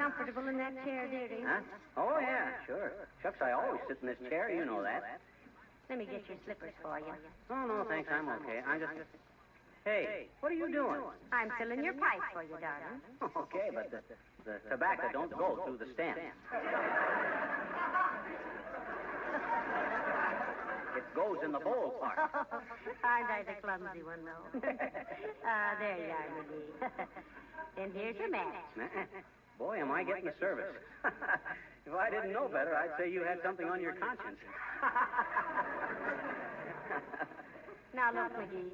comfortable in that chair, dearie? Huh? Oh, yeah, sure. Shucks, I always sit in this chair. You know that. Let me get your slippers for you. Oh, no, thanks. I'm okay. Hey, what are you doing? I'm filling your pipe for you, darling. Okay, but the tobacco don't go through the stem. It goes in the bowl part. Aren't I the clumsy one, though? There you are, McGee. And here's your match. Boy, am I getting the service. If I didn't know better, I'd say you had something on your conscience. Now, look, McGee,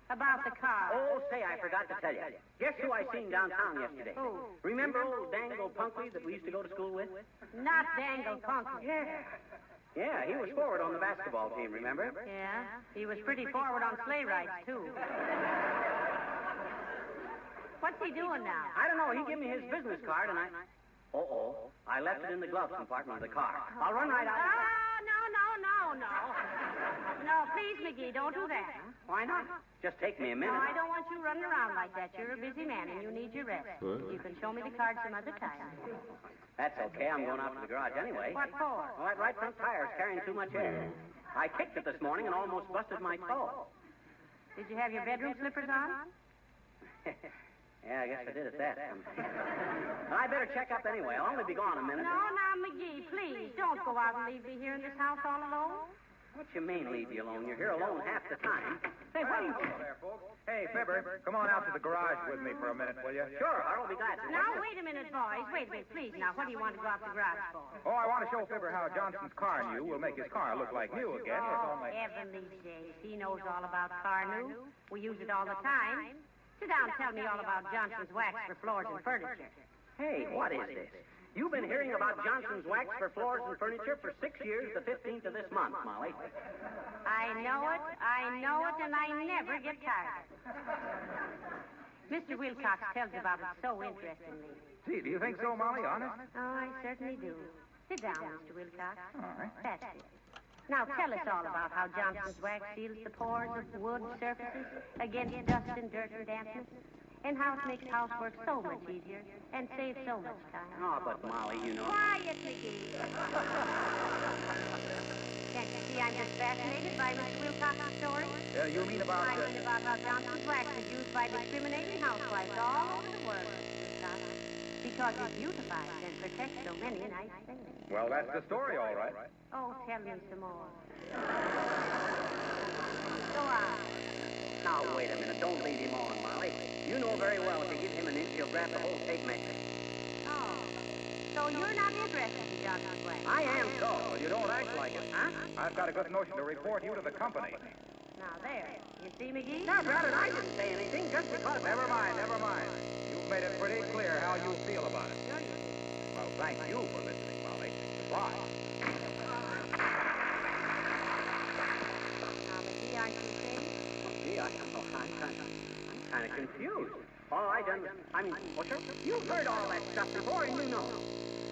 about the car. Oh, say, I forgot to tell you. Guess who I seen downtown yesterday? Who? Remember old Dangle Punkley that we used to go to school with? Not Dangle Punkley. Yeah, he was forward on the basketball team, remember? Yeah, he was pretty forward on sleigh rides, too. What's he doing now? I don't know. He gave me his business card, and I... Uh-oh. I left it in the glove compartment of the car. I'll run right out. No. No, please, McGee, don't do that. Why not? Just take me a minute. No, I don't want you running around like that. You're a busy man, and you need your rest. You can show me the card some other time. That's okay. I'm going out to the garage anyway. What for? Well, that right front tire's carrying too much air. I kicked it this morning and almost busted my toe. Did you have your bedroom slippers on? Yeah, I guess I did at that. Well, I better check up anyway. I'll only be gone a minute. No, now, McGee, please, don't go out and leave me here in this house all alone. What you mean, leave you alone? You're here alone half the time. Hey, what are you doing there, folks? Hey, Fibber, come on out to the garage with me for a minute, will you? Sure, I'll be glad to. Now, wait a minute, boys. Wait, please. Now, what do you want to go out the garage for? Oh, I want to show Fibber how Johnson's car new will make his car look like new again. Oh, heavenly days. He knows all about car new. We use it all the time. Sit down and tell me all about Johnson's wax for floors and furniture. Hey, what is this? You've been hearing about Johnson's wax for floors and furniture for 6 years, the 15th of this month, Molly. I know it, and I never get tired. Mr. Wilcox tells about it so interestingly. Gee, do you think so, Molly? Honest? Oh, I certainly do. Sit down, Mr. Wilcox. All right. That's it. Now, tell us all about how Johnson's wax seals the pores of wood surfaces against dust and dirt and dampness, and how it makes housework so much easier and saves so much time. Oh, but Molly, you know... Quiet, McGee. Can't you see I'm just fascinated by Mr. Wilcox's story? You mean about... I mean about how Johnson's wax is used by discriminating housewives all over the world, Mr. Wilcox. Because it beautifies and protects so many nice things. Well, that's the story, all right. Oh, tell me some more. Go on. Now, wait a minute. Don't lead him on, Molly. You know very well if you give him an inch, he'll grab the whole tape measure. Oh, so you're not interested in Johnson's wax? I am so. Well, you don't act like it. Huh? I've got a good notion to report you to the company. Now, there. You see, McGee? Now, brother, I didn't say anything just because... Never mind. You've made it pretty clear how you feel about it. Sure you did. Well, thank you for listening, Molly. Goodbye. Now, McGee, aren't you saying? Oh, gee, I'm kind of confused. All I done was... You've heard all that stuff before, and you know.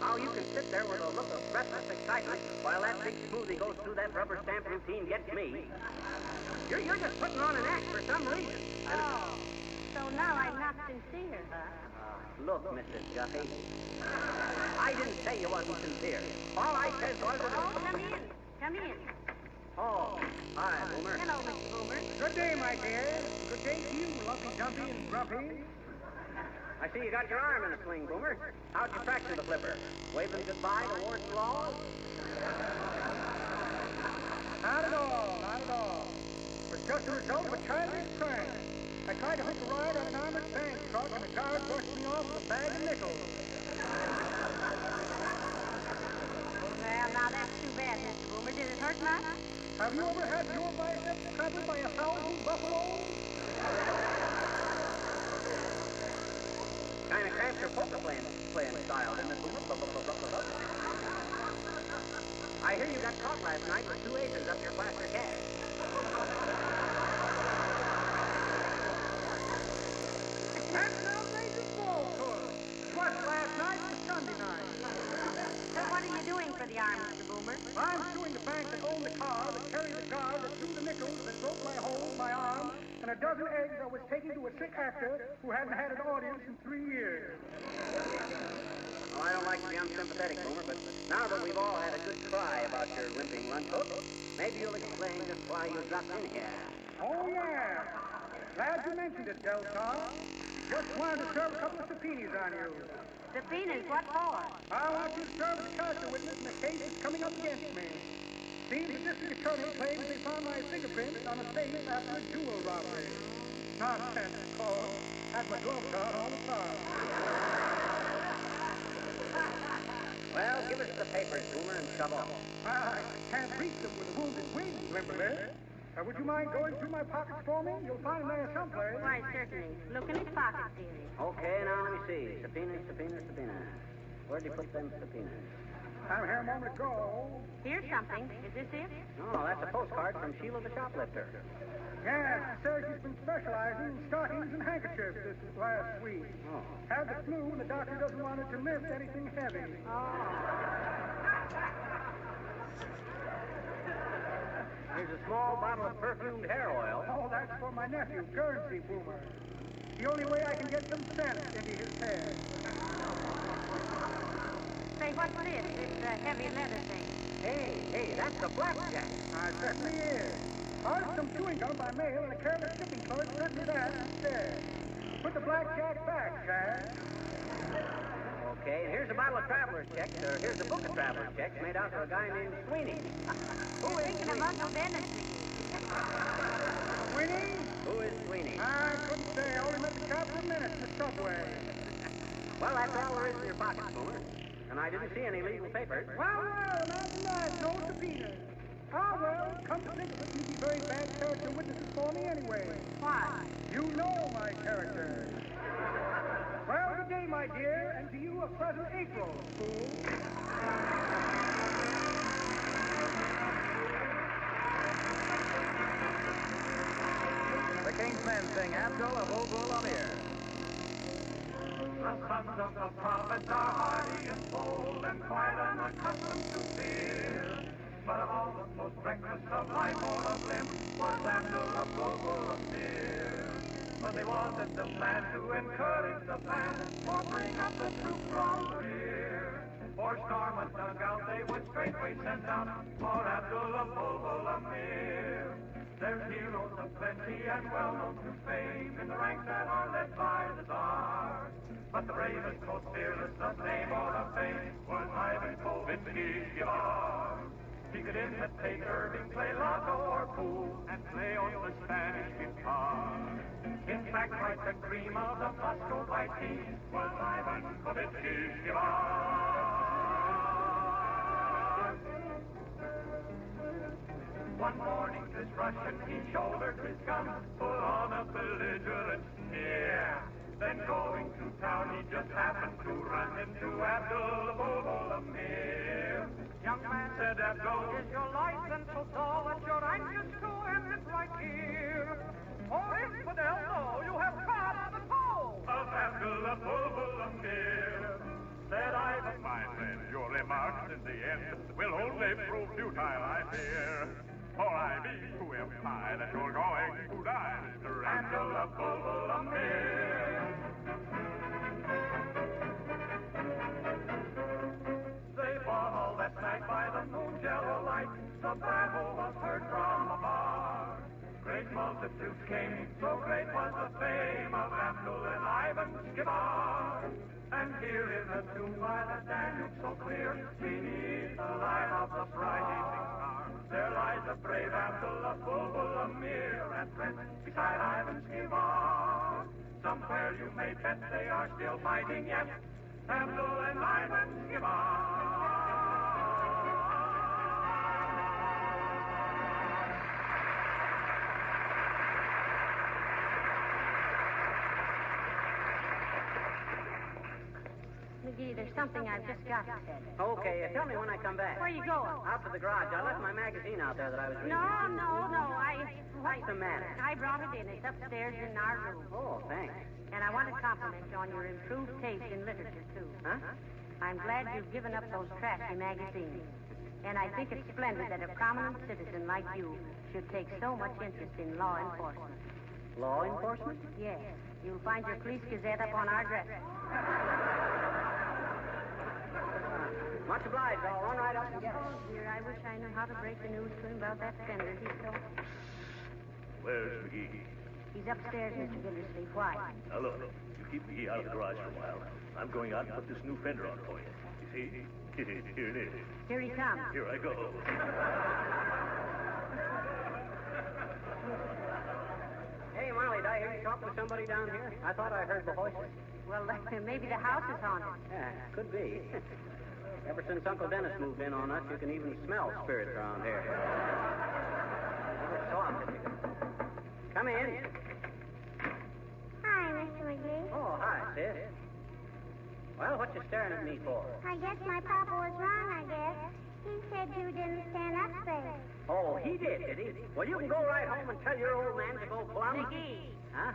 How you can sit there with a look of breathless excitement while that big smoothie goes through that rubber stamp routine gets me. You're just putting on an act for some reason. Oh, so now I'm not sincere, huh? Look, Mrs. Guffey, I didn't say you wasn't sincere. All I said was... Oh, come in. Oh, hi, Boomer. Hello, Mr. Boomer. Good day, my dear. Good day to you, Lumpy, Dumpy, and Grumpy. I see you got your arm in a sling, Boomer. How'd you fracture the flipper? Waving goodbye to Ward's Law? Not at all. It was just a result of a childish prank. I tried to hook a ride on an armored tank truck, and the guard brushed me off with a bag of nickels. Well, now that's too bad, Mr. Boomer. Did it hurt much? Have you ever had your biceps trampled by 1,000 buffaloes? Kind of cramped your poker playing style, didn't it, Boomer? I hear you got caught last night with 2 aces up your plaster cast. That's an outrageous falsehood. It was last night for Sunday night. So what are you doing for the arm, Mr. Boomer? I'm suing the bank that owned the car, that carried the guard, that threw the nickels, that broke my hole, my arm, and a dozen eggs I was taking to a sick actor who hadn't had an audience in 3 years. Well, I don't like to be unsympathetic, Boomer, but now that we've all had a good cry about your limping lunch hook, maybe you'll explain just why you dropped in here. Oh, yeah. Glad you mentioned it, Del Tar. Just wanted to serve a couple of subpoenas on you. Subpoenas, what for? I want you to serve as a character witness in the case that's coming up against me. See, the district attorney claims they found my fingerprints on a safe after a jewel robbery. Nonsense, of course. Had my gloves on all the time. Well, give us the papers, Boomer, and shove off. I can't reach them with a wounded wing, Limberlip. Would you mind going through my pockets for me? You'll find them there someplace. Why, certainly. Look in his pockets, dearie. Okay, now let me see. Subpoenas. Where'd you put them subpoenas? I'm here a moment ago. Here's something. Is this it? No, that's a postcard from Sheila the shoplifter. Yes, sir, she's been specializing in stockings and handkerchiefs this last week. Oh. Had the flu, and the doctor doesn't want her to lift anything heavy. Here's a small bottle of perfumed hair oil. Oh, that's for my nephew, Guernsey Boomer. The only way I can get some sense into his head. Say, what's this? This heavy leather thing. Hey, that's a blackjack. It certainly is. Ordered some chewing gum by mail, and a careless shipping clerk sent me that instead. Put the blackjack back, Jack. Okay, and here's a bottle of traveler's checks, or here's a book of traveler's checks made out to a guy named Sweeney. Who is thinking of Uncle Dennis? Sweeney? Who is Sweeney? I couldn't say. I only met the cop for a minute in the subway. Well, that's all there is in your pockets, Boomer. And I didn't see any legal papers. Well, imagine that. No subpoenas. Ah, well, come to think of it, you'd be very bad character witnesses for me anyway. Why? You know my character. Well, good day, my dear, and to you a pleasant April, fool. The King's Men sing Abdul Abul Amir. The sons of the prophets are hardy and bold and quite unaccustomed to fear. But of all the most reckless of life or of limb was Abdul Abul Amir. But they wanted the man to encourage the plan or bring up the troops from the rear. For storm a dugout they would straightway send out for Abdul Abul Amir. There's heroes of plenty and well known to fame in the ranks that are led by the Tsar. But the bravest, most fearless of name or of fame was Ivan Kovinsky-Givar. He could imitate Irving, play lotto or pool, and play on the Spanish guitar. In fact, quite the cream of the Muscovite team was Ivan Kovinsky-Givar. One morning, this Russian, he shouldered his gun, put on a belligerent sneer. Then going to town, he just happened to run into Abdul Abul Amir. Young man, said Abdul, is your license so dull that you're anxious to end it right here? Or infidel, no, you have trod on the toe of Abdul Abul Amir. Said Ivan, my friend, your remarks in the end will only prove futile, I fear. For I mean to imply that you're going to die, Mr. Abdul Abul Amir. They fought all that night by the moon's yellow light. The battle was heard from afar. Great multitudes came, so great was the fame of Abdul and Ivan Skibar. And here in the tomb by the Danube so clear, beneath the light of the bright evening star, there lies the brave Abdul Abul Amir at rest beside Ivan Skibar. Somewhere you may bet they are still fighting yet, Abdul and Ivan Skibar. McGee, there's something I've just got to say. Okay, tell me when I come back. Where you going? Out to the garage. I left my magazine out there that I was reading. No. What's the matter? I brought it in. It's upstairs in our room. Oh, thanks. And I want to compliment you on your improved taste in literature, too. Huh? I'm glad you've given up those trashy magazines. And I think it's splendid that a prominent citizen like you should take so much interest in law enforcement. Law enforcement? Yes. You'll find your police gazette up on our dresser. Much obliged. I'll run right up and get it. Oh, dear, I wish I knew how to break the news to him about that fender. He's so... Where's McGee? He's upstairs, Mr. Gildersleeve. Why? Now, look. You keep McGee out of the garage for a while. I'm going out and put this new fender on for you. You see? Here it is. Here he comes. Here I go. Hey, Molly, did I hear you talking to somebody down here? I thought I heard the voices. Well, maybe the house is haunted. Yeah, could be. Ever since Uncle Dennis moved in on us, you can even smell spirits around here. Never saw him, did you? Come in. Hi, Mr. McGee. Oh, hi, sis. Well, what you staring at me for? I guess my papa was wrong, I guess. He said you didn't stand up straight. Oh, he did he? Well, you can go right home and tell your old man to go plumb. McGee. Huh?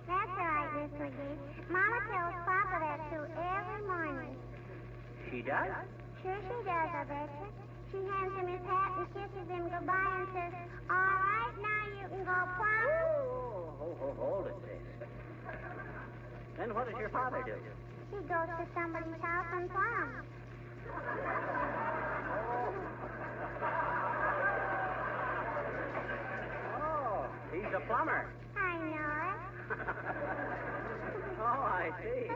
That's all right, Miss McGee. Mama tells Papa that too every morning. She does? Sure she does, I betcha. She hands him his hat and kisses him goodbye and says, all right, now you can go plumb. Oh, hold it, sis. Then what does your father do? He goes to somebody's house and plums. Oh, he's a plumber. I know it. Oh, I see.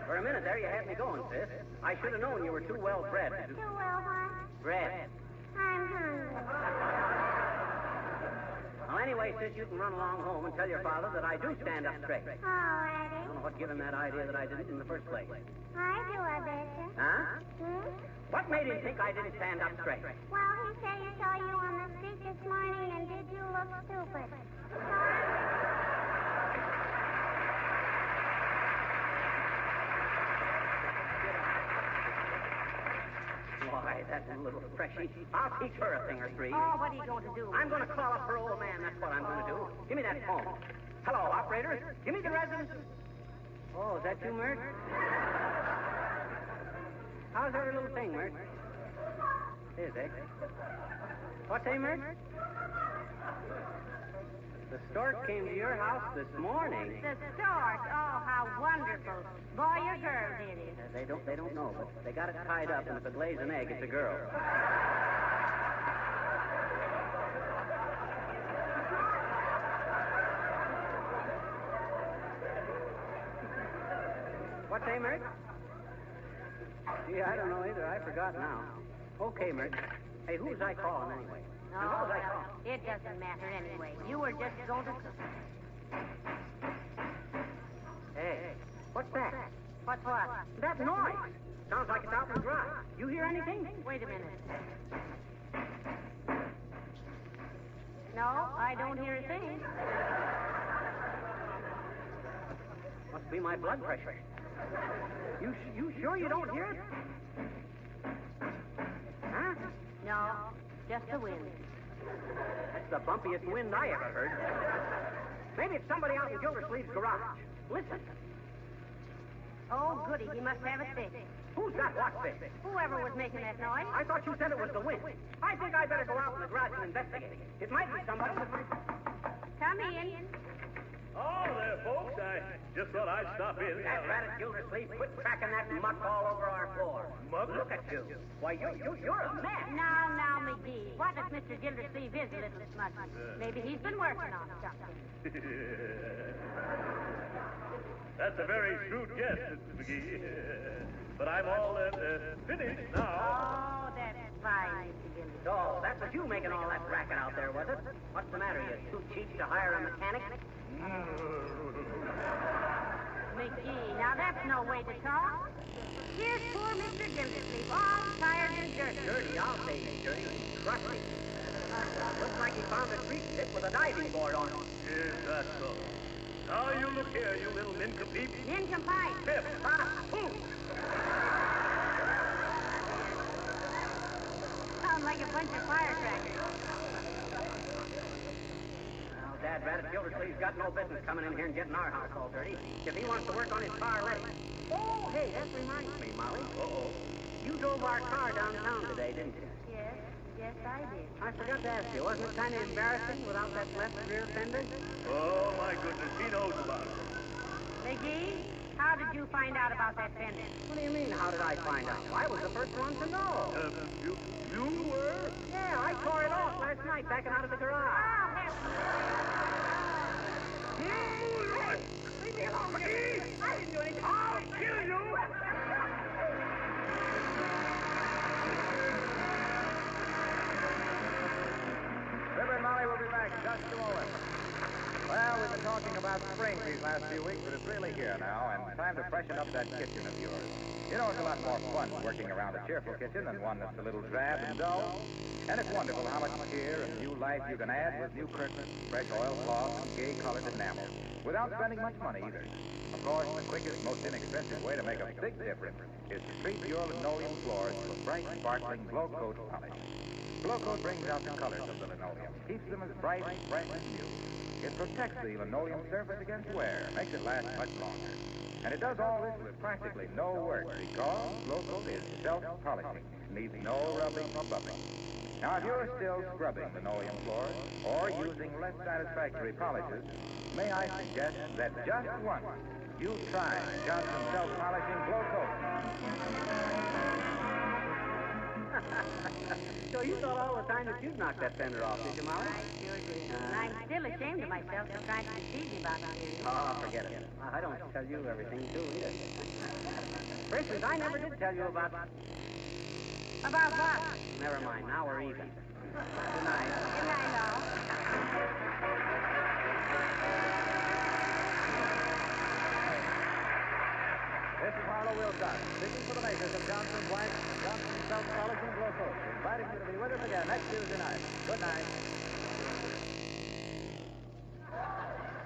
For a minute there, you had me going, sis. I should have known you were too well bred. Too well, what? Bred. I'm hungry. Well, anyway, sis, you can run along home and tell your father that I do stand up straight. All I righty. don't know what gave him that idea that I didn't in the first place. I do, I betcha. Huh? What made him think I didn't stand up straight? Well, he said he saw you on the street this morning and did you look stupid. Why, that little freshie. I'll teach her a thing or three. Oh, what are you going to do? I'm going to call up her old man. That's what I'm going to do. Give me that phone. Hello, operator. Give me the residence. Oh, is that you, Mert? How's that little thing, Mert? Is it? What's that, Mert? The stork came to your house this morning. The stork. Oh, how wonderful. Boy or girl, did he? They don't know, but they got it tied up, and if it lays an egg, it's a girl. What's that, Mert? Gee, I don't know either. I forgot now. Okay, Mert. Hey, who was I calling anyway? No, And what was I well, calling? it doesn't matter anyway. You were just going to... Hey, what's that? What's what? That noise. Sounds like it's out in the garage. You hear anything? Wait a minute. No, I don't hear a thing. Must be my blood pressure. You sure you don't hear it? Huh? No, just the wind. That's the bumpiest wind I ever heard. Maybe it's somebody out in Gildersleeve's garage. Listen. Oh, goody, he must have it fixed. Who's got what fixed? Whoever was making that noise. I thought you said it was the wind. I think I better go out in the garage and investigate. It might be somebody that might... Come in. Oh, there, folks. I just thought I'd stop in. That rat at Gildersleeve, quit tracking that muck all over our floor. Muck? Look at you. Why, you're a mess. Now, McGee. What if Mr. Gildersleeve is a little smudgy? Maybe he's been working on something. That's a very shrewd guess, Mr. McGee. But I'm all finished now. Oh, that's fine, Mr. Gildersleeve. So, that was you making all that racket out there, was it? What's the matter? You too cheap to hire a mechanic? McGee, now that's no way to talk. Here's poor Mr. Gildersleeve, all tired and dirty. Dirty, I'll say he's dirty. Crusty. Looks like he found a creek tip with a diving board on it. Is that so? Now you look here, you little nincompoop. Nincompoop. Pip. Sound like a bunch of firecrackers. Well, Dad Rat at Gildersleeve's got no business coming in here and getting our house all dirty. If he wants to work on his car, let him. Oh, hey, that reminds me, Molly. Uh-oh. You drove our car downtown today, didn't you? Yes, Yes, I did. I forgot to ask you, wasn't it kind of embarrassing without that left rear fender? Oh, my goodness, he knows about it. McGee, how did you find out about that fender? What do you mean, how did I find out? I was the first one to know. You were? Yeah, I tore it off last night backing out of the garage. Leave me alone, McGee! I didn't do anything. I'll kill you! Fibber and Molly will be back in just a moment. Well, we've been talking about spring these last few weeks, but it's really here now, and time to freshen up that kitchen of yours. You know, it's a lot more fun working around a cheerful kitchen than one that's a little drab and dull. And it's wonderful how much cheer and new life you can add with new curtains, fresh oilcloth, and gay-colored enamel, without spending much money either. Of course, the quickest, most inexpensive way to make a big difference is to treat your linoleum floors with bright, sparkling Glow Coat polish. Glow Coat brings out the colors of the linoleum, keeps them as bright, fresh, and new. It protects the linoleum surface against wear, makes it last much longer. And it does all this with practically no work because Glow Coat is self-polishing, needs no rubbing or buffing. Now, if you're still scrubbing linoleum floors or using less satisfactory polishes, may I suggest that just once you try Johnson self-polishing Glow Coat. So you thought all the time that you'd knocked that fender off, did you, Molly? I sure did. And I'm still ashamed of myself for trying to deceive you about it. Oh, forget it. I don't tell you everything, too, either. For instance, I never did tell you about... About what? Never mind. Now we're even. Good night. Good night, all. This is Harlow Wilcox, speaking for the makers of Johnson's Wax and Johnson's self-polishing Glow Coat, inviting you to be with us again next Tuesday night. Good night.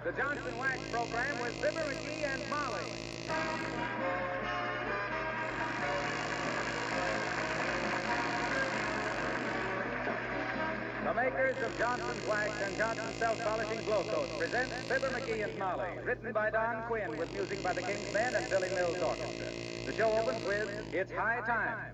The Johnson Wax program with Fibber McGee and Molly. The makers of Johnson's Wax and Johnson's self-polishing Glow Coat present Fibber McGee and Molly, written by Don Quinn with music by the King's Band and Billy Mills Orchestra. The show opens with It's High Time.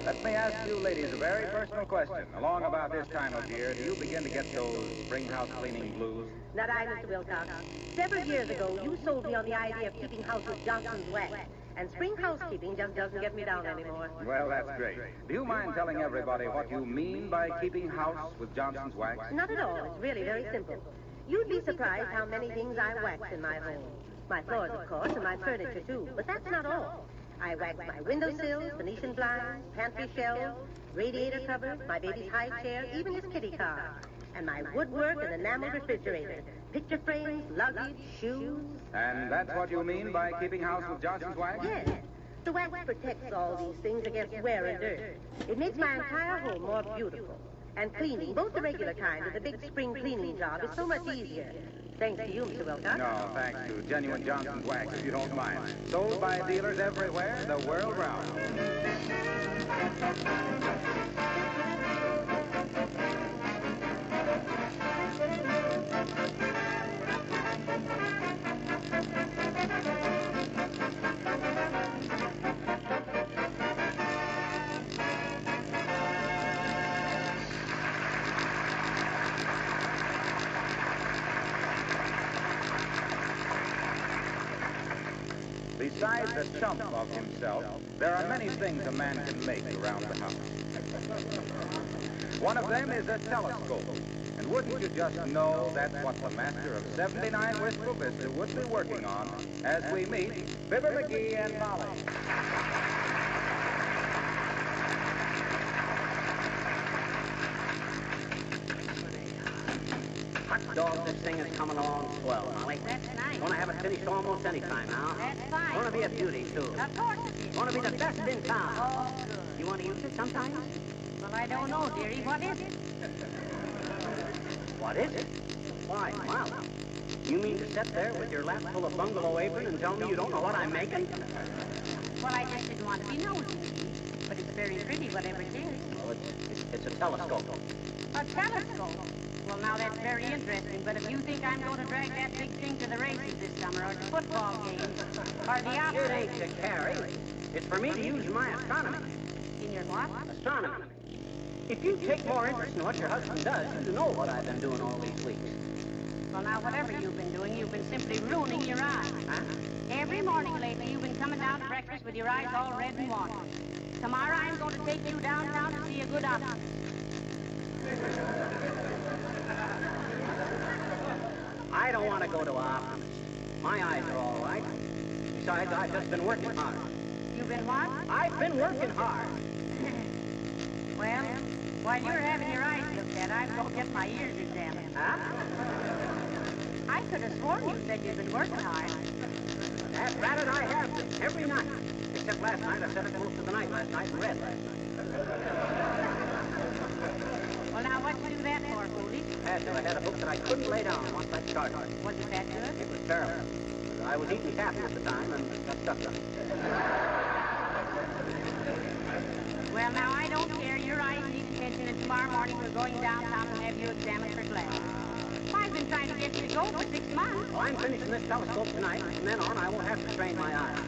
Let me ask you ladies a very personal question. Along about this time of year, do you begin to get those spring house cleaning blues? Not I, Mr. Wilcox. Several years ago, you sold me on the idea of keeping house with Johnson's Wax. And spring housekeeping just doesn't get me down anymore. Well, that's great. Do you mind telling everybody what you mean by keeping house with Johnson's Wax? Not at all. It's really very simple. You'd be surprised how many things I wax in my home. My floors, of course, and my furniture, too. But that's not all. I wax my windowsills, Venetian blinds, pantry shelves, radiator covers, my baby's high chair, even his kitty car. And my woodwork and enamel refrigerator, picture frames, luggage, shoes. And that's what you mean by keeping house with Johnson's Wax? Yes. The wax protects all these things against wear and dirt. It makes my entire home more beautiful. And cleaning, both the regular kind and the big spring cleaning job, is so much easier. Thanks to you, Mr. Wilcox. No, thanks to genuine Johnson's Wax, if you don't mind. Sold by dealers everywhere, the world round. Besides the chump of himself, there are many things a man can make around the house. One of them is a telescope. And wouldn't you just know that's what the master of 79 Wistful Vista would be working on as we meet Fibber McGee and Molly. Hot dog, this thing is coming along swell, Molly. That's nice. Want to have it finished almost any time now. That's fine. Want to be a beauty, too. Of course it is. Want to be the best in town. Oh, good. You want to use it sometime? Well, I don't know, dearie. What is it? What is it? Why, Molly, You mean to sit there with your lap full of bungalow apron and tell me you don't know what I'm making? Well, I just didn't want to be nosy. But it's very pretty, whatever it is. Well, it's a telescope. A telescope? Well, now that's very interesting, but if you think I'm going to drag that big thing to the races this summer, or the football games, or the opera... It ain't to carry. It's for me to use my astronomy. In your what? Astronomy. If you take more interest in what your husband does, you know what I've been doing all these weeks. Well, now, whatever you've been doing, you've been simply ruining your eyes. Huh? Every morning lately, you've been coming down to breakfast with your eyes all red and watery. Tomorrow, I'm going to take you downtown to see a good opera. I don't want to go to opera. My eyes are all right. Besides, I've just been working hard. You've been what? I've been working hard. Well, while you're having your eyes looked at, I'm going to get my ears examined. Huh? I could have sworn you said you'd been working hard. That rabbit I have been every night. Except last night, I set it close to the night last night and read last night. Well, now, what'd you do that for, Foodie? I had a book that I couldn't lay down once I started. Was it that good? It was terrible. I was eating caffeine at the time and got stuck on it. Well, now, I don't care. Your eyes need attention, and tomorrow morning we're going downtown and have you examined for glasses. I've been trying to get you to go for 6 months. Well, I'm finishing this telescope tonight, and from then on, I won't have to strain my eyes.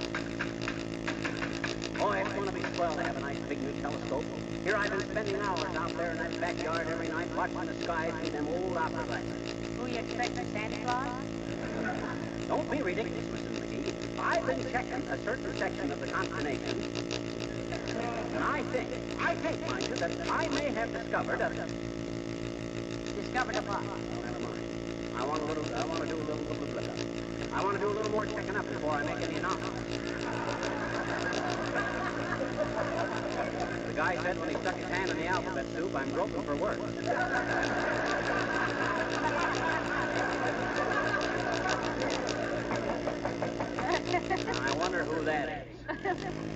Oh, it's going to be swell to have a nice big new telescope. Here I've been spending hours out there in that backyard every night watching the sky through them old opera glasses. Who you expecting, Santa Claus? Don't be ridiculous, Mrs. McGee. I've been checking a certain section of the constellation, and I think, mind you, that I may have discovered a... Discovered a what? Oh, never mind. I want to do a little flip up. I want to do a little more checking up before I make any announcement. The guy said when he stuck his hand in the alphabet soup, I'm groping for work. I wonder who that is.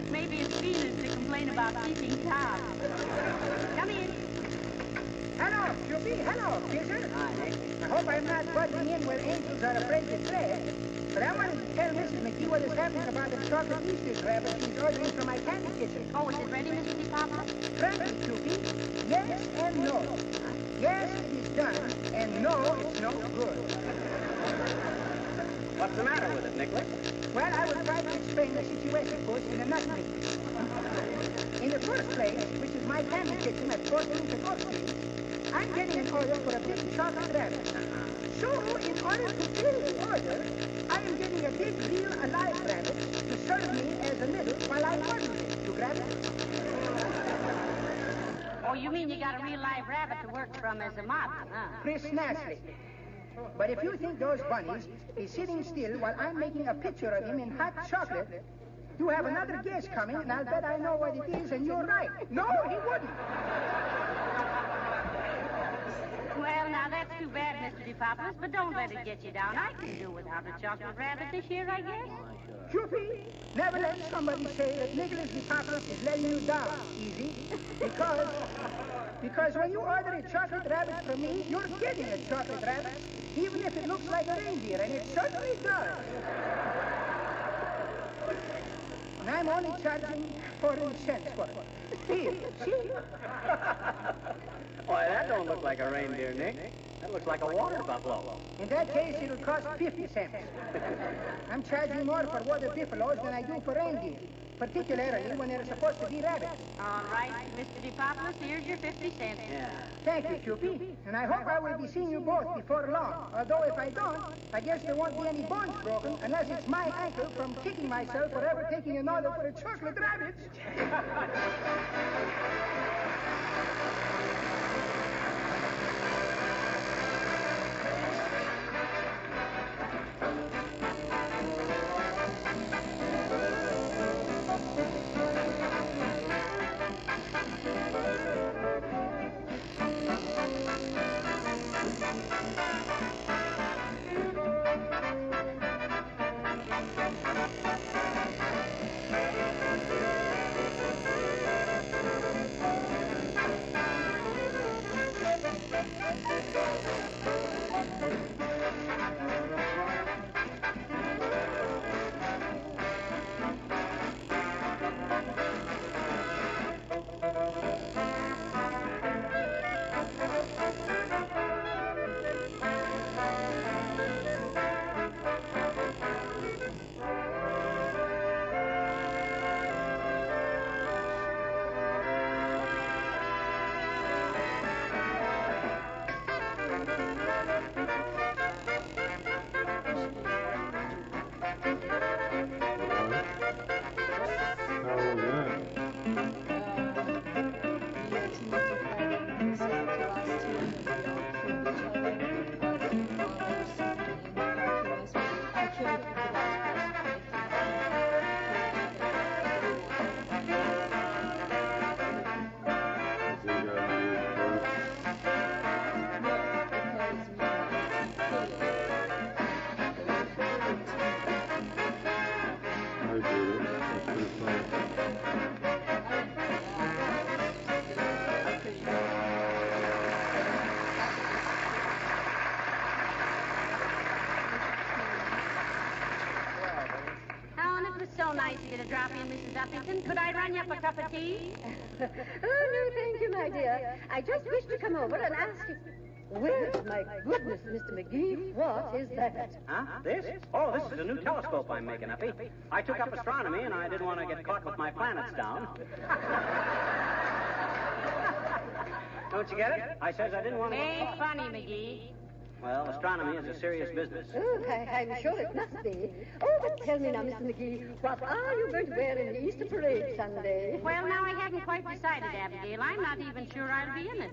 Maybe it's feelings to complain about keeping time. Come in. Hello, Scoopy. Hello, Kisser. Hi, Nick. I hope I'm not butting in where angels are afraid to tread. But I wanted to tell Mrs. McGee what is happening about the chocolate Easter rabbit she's ordering from my candy kitchen. Oh, is it ready, Mr. DePapa? Frankly, Scoopy, yes and no. Yes, it is done, and no, it's no good. What's the matter with it, Nicholas? Well, I will try to explain the situation first in a nutmeg. In the first place, which is my candy kitchen at 14th and Oak Street, I'm getting an order for a big chocolate rabbit. So, in order to fill the order, I am getting a big, real, alive rabbit to serve me as a middle while I order it. You grab it? Oh, you mean you got a real live rabbit to work from as a model, huh? Precisely. But if you think those bunnies is sitting still while I'm making a picture of him in hot chocolate, you have another guess coming, and I'll bet I know what it is, and you're right. No, he wouldn't. Well, now, that's too bad, Mr. DePapolis, but don't let it get you down. I can do without a chocolate rabbit this year, I guess. Scoopy, never let somebody say that Nicholas DePapolis is letting you down, Easy. Because when you order a chocolate rabbit from me, you're getting a chocolate rabbit, even if it looks like a reindeer, and it certainly does. And I'm only charging 40 cents for it. See? Why, that don't look like a reindeer, Nick. That looks like a water buffalo. In that case, it'll cost 50 cents. I'm charging more for water buffaloes than I do for reindeer, particularly when they're supposed to be rabbits. All right, Mr. DePapolis, here's your 50 cents. Yeah. Thank you, Cupid. And I hope I will be seeing you both before long. Although if I don't, I guess there won't be any bones broken unless it's my ankle from kicking myself for ever taking an order for a chocolate rabbit. So nice of you to drop in, Mrs. Uppington. Could I run you up a cup of tea? Oh, no, thank you, my dear. I just wish to come over and ask you... Well, my goodness, Mr. McGee, what is that? Huh? This? Oh, this is a new telescope I'm making, Uppy. I took up astronomy, and I didn't want to get caught with my planets down. Don't you get it? I says I didn't want to get Ain't caught. funny, McGee. Well, astronomy is a serious business. Oh, I'm sure it must be. Oh, but tell me now, Mr. McGee, what are you going to wear in the Easter parade Sunday? Well, now, I haven't quite decided, Abigail. I'm not even sure I'll be in it.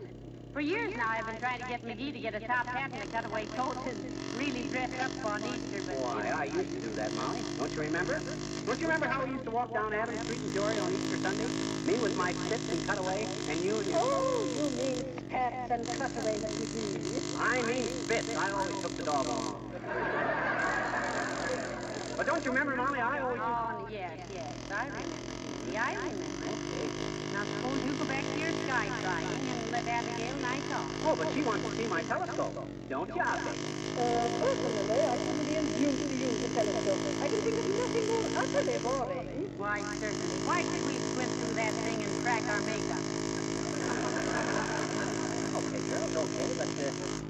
For years now, I've been trying to get McGee to get a top hat and a cutaway coat and really dress up for an Easter, but... Why, I used to do that, Molly. Don't you remember? Don't you remember how we used to walk down Adams Street in Jory on Easter Sunday? Me with my spits and cutaway, and you and your... Oh, you mean spats and cutaways, McGee. I mean spits. I always took the dog along. But don't you remember, Molly, I always... Oh, yes, I remember. Yeah, I remember. Now, suppose you go back to your sky trying and let Abigail and I talk. Oh, but she wants to see my telescope. Don't you, Abigail? Personally, I couldn't be induced to use the telescope. I can think of nothing more utterly boring. Why, certainly. Why should we squint through that thing and crack our makeup? Okay, girls, okay, but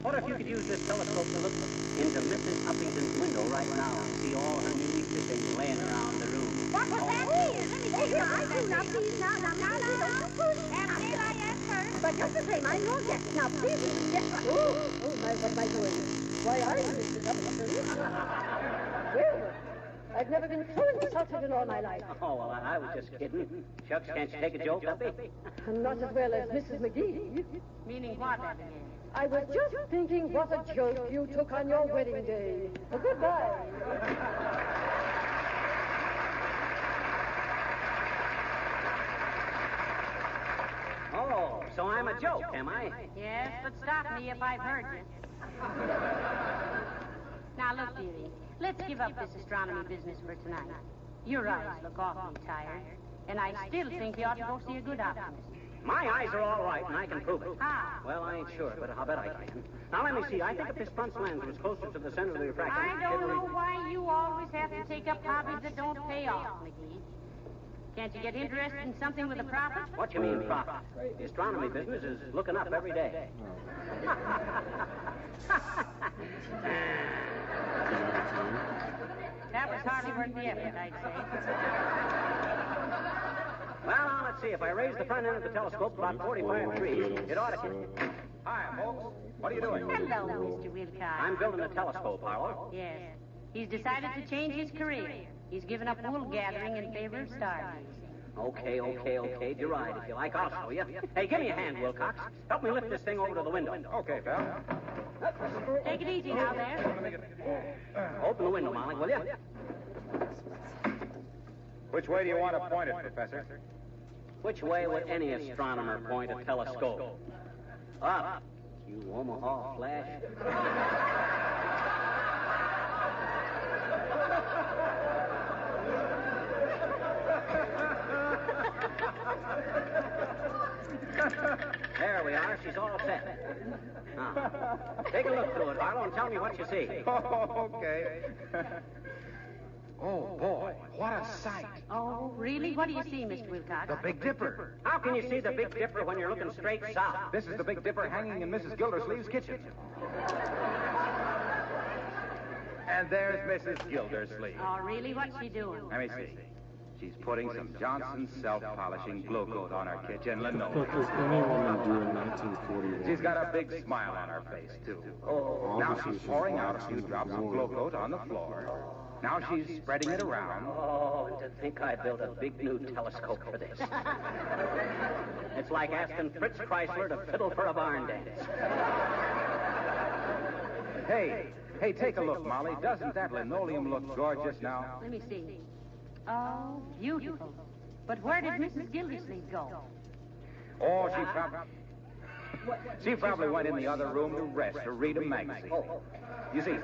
what if you could use this telescope to look into Mrs. Uppington's window right now and see all her new Easter things laying around the room? What was that? Let me take your eyes. Now, please, now. Abigail, I asked her. But just the same, I'm your guest. Now, please, yes. Oh, my, what am I doing? Why, I'm Mrs. Uppington. Well, I've never been so insulted in all my life. Oh, well, I was just kidding. Shucks, can't you take a joke, Uppy? Not as well as Mrs. McGee. Meaning what, Abigail? I was just thinking what a joke you took on your wedding day. Goodbye. Oh, so I'm a joke, am I? Yes, but stop me if I've heard you. Now, look, dearie, let's give up this astronomy business for tonight. Your eyes look awfully tired, and I still think you ought to go see a good optimist. My eyes are all right, and I can prove it. How? Well, I ain't sure, but I'll bet I can. Now, let me see. I think if this front lens was closer to the center of the refraction... I don't know why you always have to take up hobbies that don't pay off, McGee. Can't you get interested in something with a profit? What you mean, profit? The astronomy business is looking up every day. That was hardly worth the effort, I'd say. Well, now, let's see. If I raise the front end of the telescope about 45 degrees, it ought to... Hi, folks. What are you doing? Hello, Mr. Wilcox. I'm building a telescope, Harlow. Yes. He's decided to change his career. He's given up wool gathering in favor of stargazing. Okay. Deride, if you like. I'll show you. Hey, give me a hand, Wilcox. Help me lift this thing over to the window. Okay, pal. Take it easy now, there. Open the window, Molly, will you? Which way do you want to point it, Professor? Which way would any astronomer point a telescope? Up, you Omaha flash. There we are. She's all set. Now, take a look through it, Harlow, and tell me what you see. Okay. Oh, boy, what a sight. Oh, really? What do you see, Mr. Wilcox? The Big Dipper. How can you see the Big Dipper when you're looking straight south? This is the Big Dipper hanging in Mrs. Gildersleeve's kitchen. And there's Mrs. Gildersleeve. Oh, really? What's she doing? Let me see. She's putting some Johnson self-polishing glue coat on her kitchen linoleum. What does anyone do in 1941? She's got a big smile on her face, too. Oh, now she's pouring out a few drops of glow coat on the floor. Now she's spreading it around. Oh, and to think I built a big new telescope for this. It's like asking Fritz Chrysler to fiddle for a barn dance. Hey, take a look, Molly. Doesn't that linoleum look gorgeous now? Let me see. Oh, beautiful. But where did Mrs. Gildersleeve go? Oh, she probably went in the other room to rest or read a magazine. You see.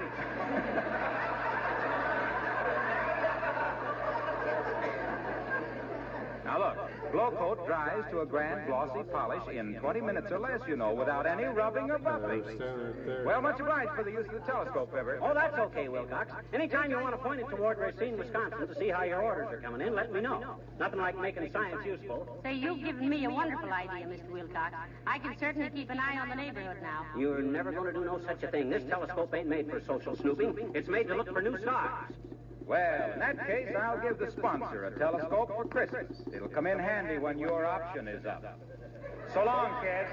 Now look, glow coat dries to a grand glossy polish in 20 minutes or less, you know, without any rubbing or buffing. Well, much obliged for the use of the telescope, Fibber. Oh, that's okay, Wilcox. Anytime you want to point it toward Racine, Wisconsin, to see how your orders are coming in, let me know. Nothing like making science useful. Say, you've given me a wonderful idea, Mr. Wilcox. I can certainly keep an eye on the neighborhood now. You're never going to do no such a thing. This telescope ain't made for social snooping. It's made to look for new stars. Well, in that case, I'll give the sponsor a telescope for Christmas. It'll come in handy when your option is up. So long, kids.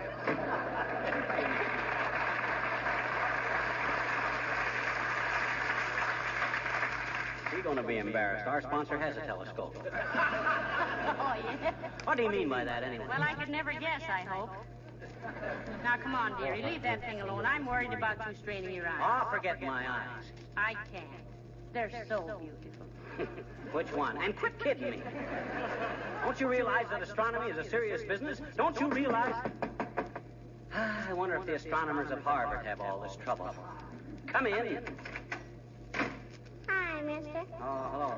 You're going to be embarrassed. Our sponsor has a telescope. Oh, yeah? What do you mean by that, anyway? Well, I could never guess, I hope. Now, come on, dearie. Leave that thing alone. I'm worried about you straining your eyes. Oh, forget my eyes. I can't. They're so beautiful. Which one? And quit kidding me. Don't you realize that astronomy is a serious business? Don't you realize... I wonder if the astronomers at Harvard have all this trouble. Come in. Hi, mister. Oh, hello.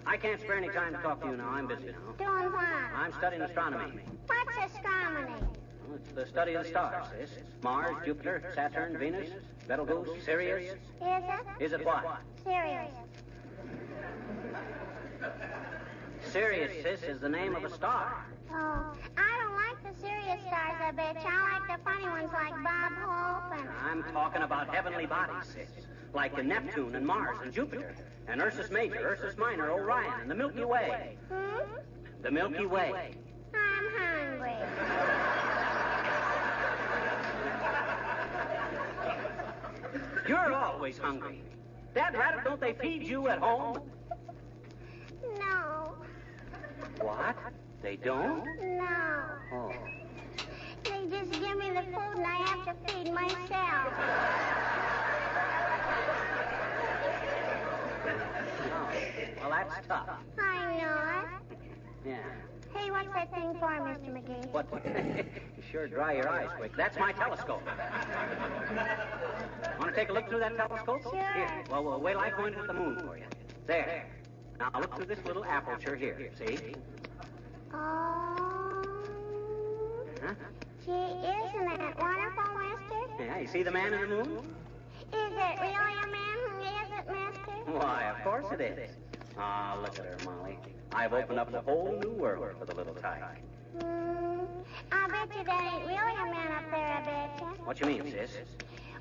I can't spare any time to talk to you now. I'm busy now. Doing what? I'm studying astronomy. What's astronomy? Well, it's the study of the stars, sis. Mars, Jupiter, Saturn, Venus, Betelgeuse, Sirius. Is it? Is it what? Serious. Sirius, sis, is the name of a star. Oh, I don't like the serious stars, I bet you. I like the funny ones like Bob Hope and... I'm talking about heavenly bodies, sis. Like the Neptune and Mars and Jupiter. And Ursus Major, Ursus Minor, Orion, and the Milky Way. The Milky Way. I'm hungry. You're always hungry. Dad Rabbit, don't they feed you at home? No. What? They don't? No. Oh. They just give me the food and I have to feed myself. Well, that's tough. I know it. Yeah. Hey, what's that thing for, Mr. McGee? What? You sure dry your eyes quick. That's my telescope. Want to take a look through that telescope? Sure. Here. Well, wait till I point it at the moon for you. There. Now look through this little aperture here. See? Oh. Huh? Gee, isn't that wonderful, mister? Yeah, you see the man in the moon? Is it really a man who is it, mister? Why, of course it is. Ah, look at her, Molly. I've opened up a whole new world for the little tyke. I bet you that ain't really a man up there, I bet you. What you mean, sis?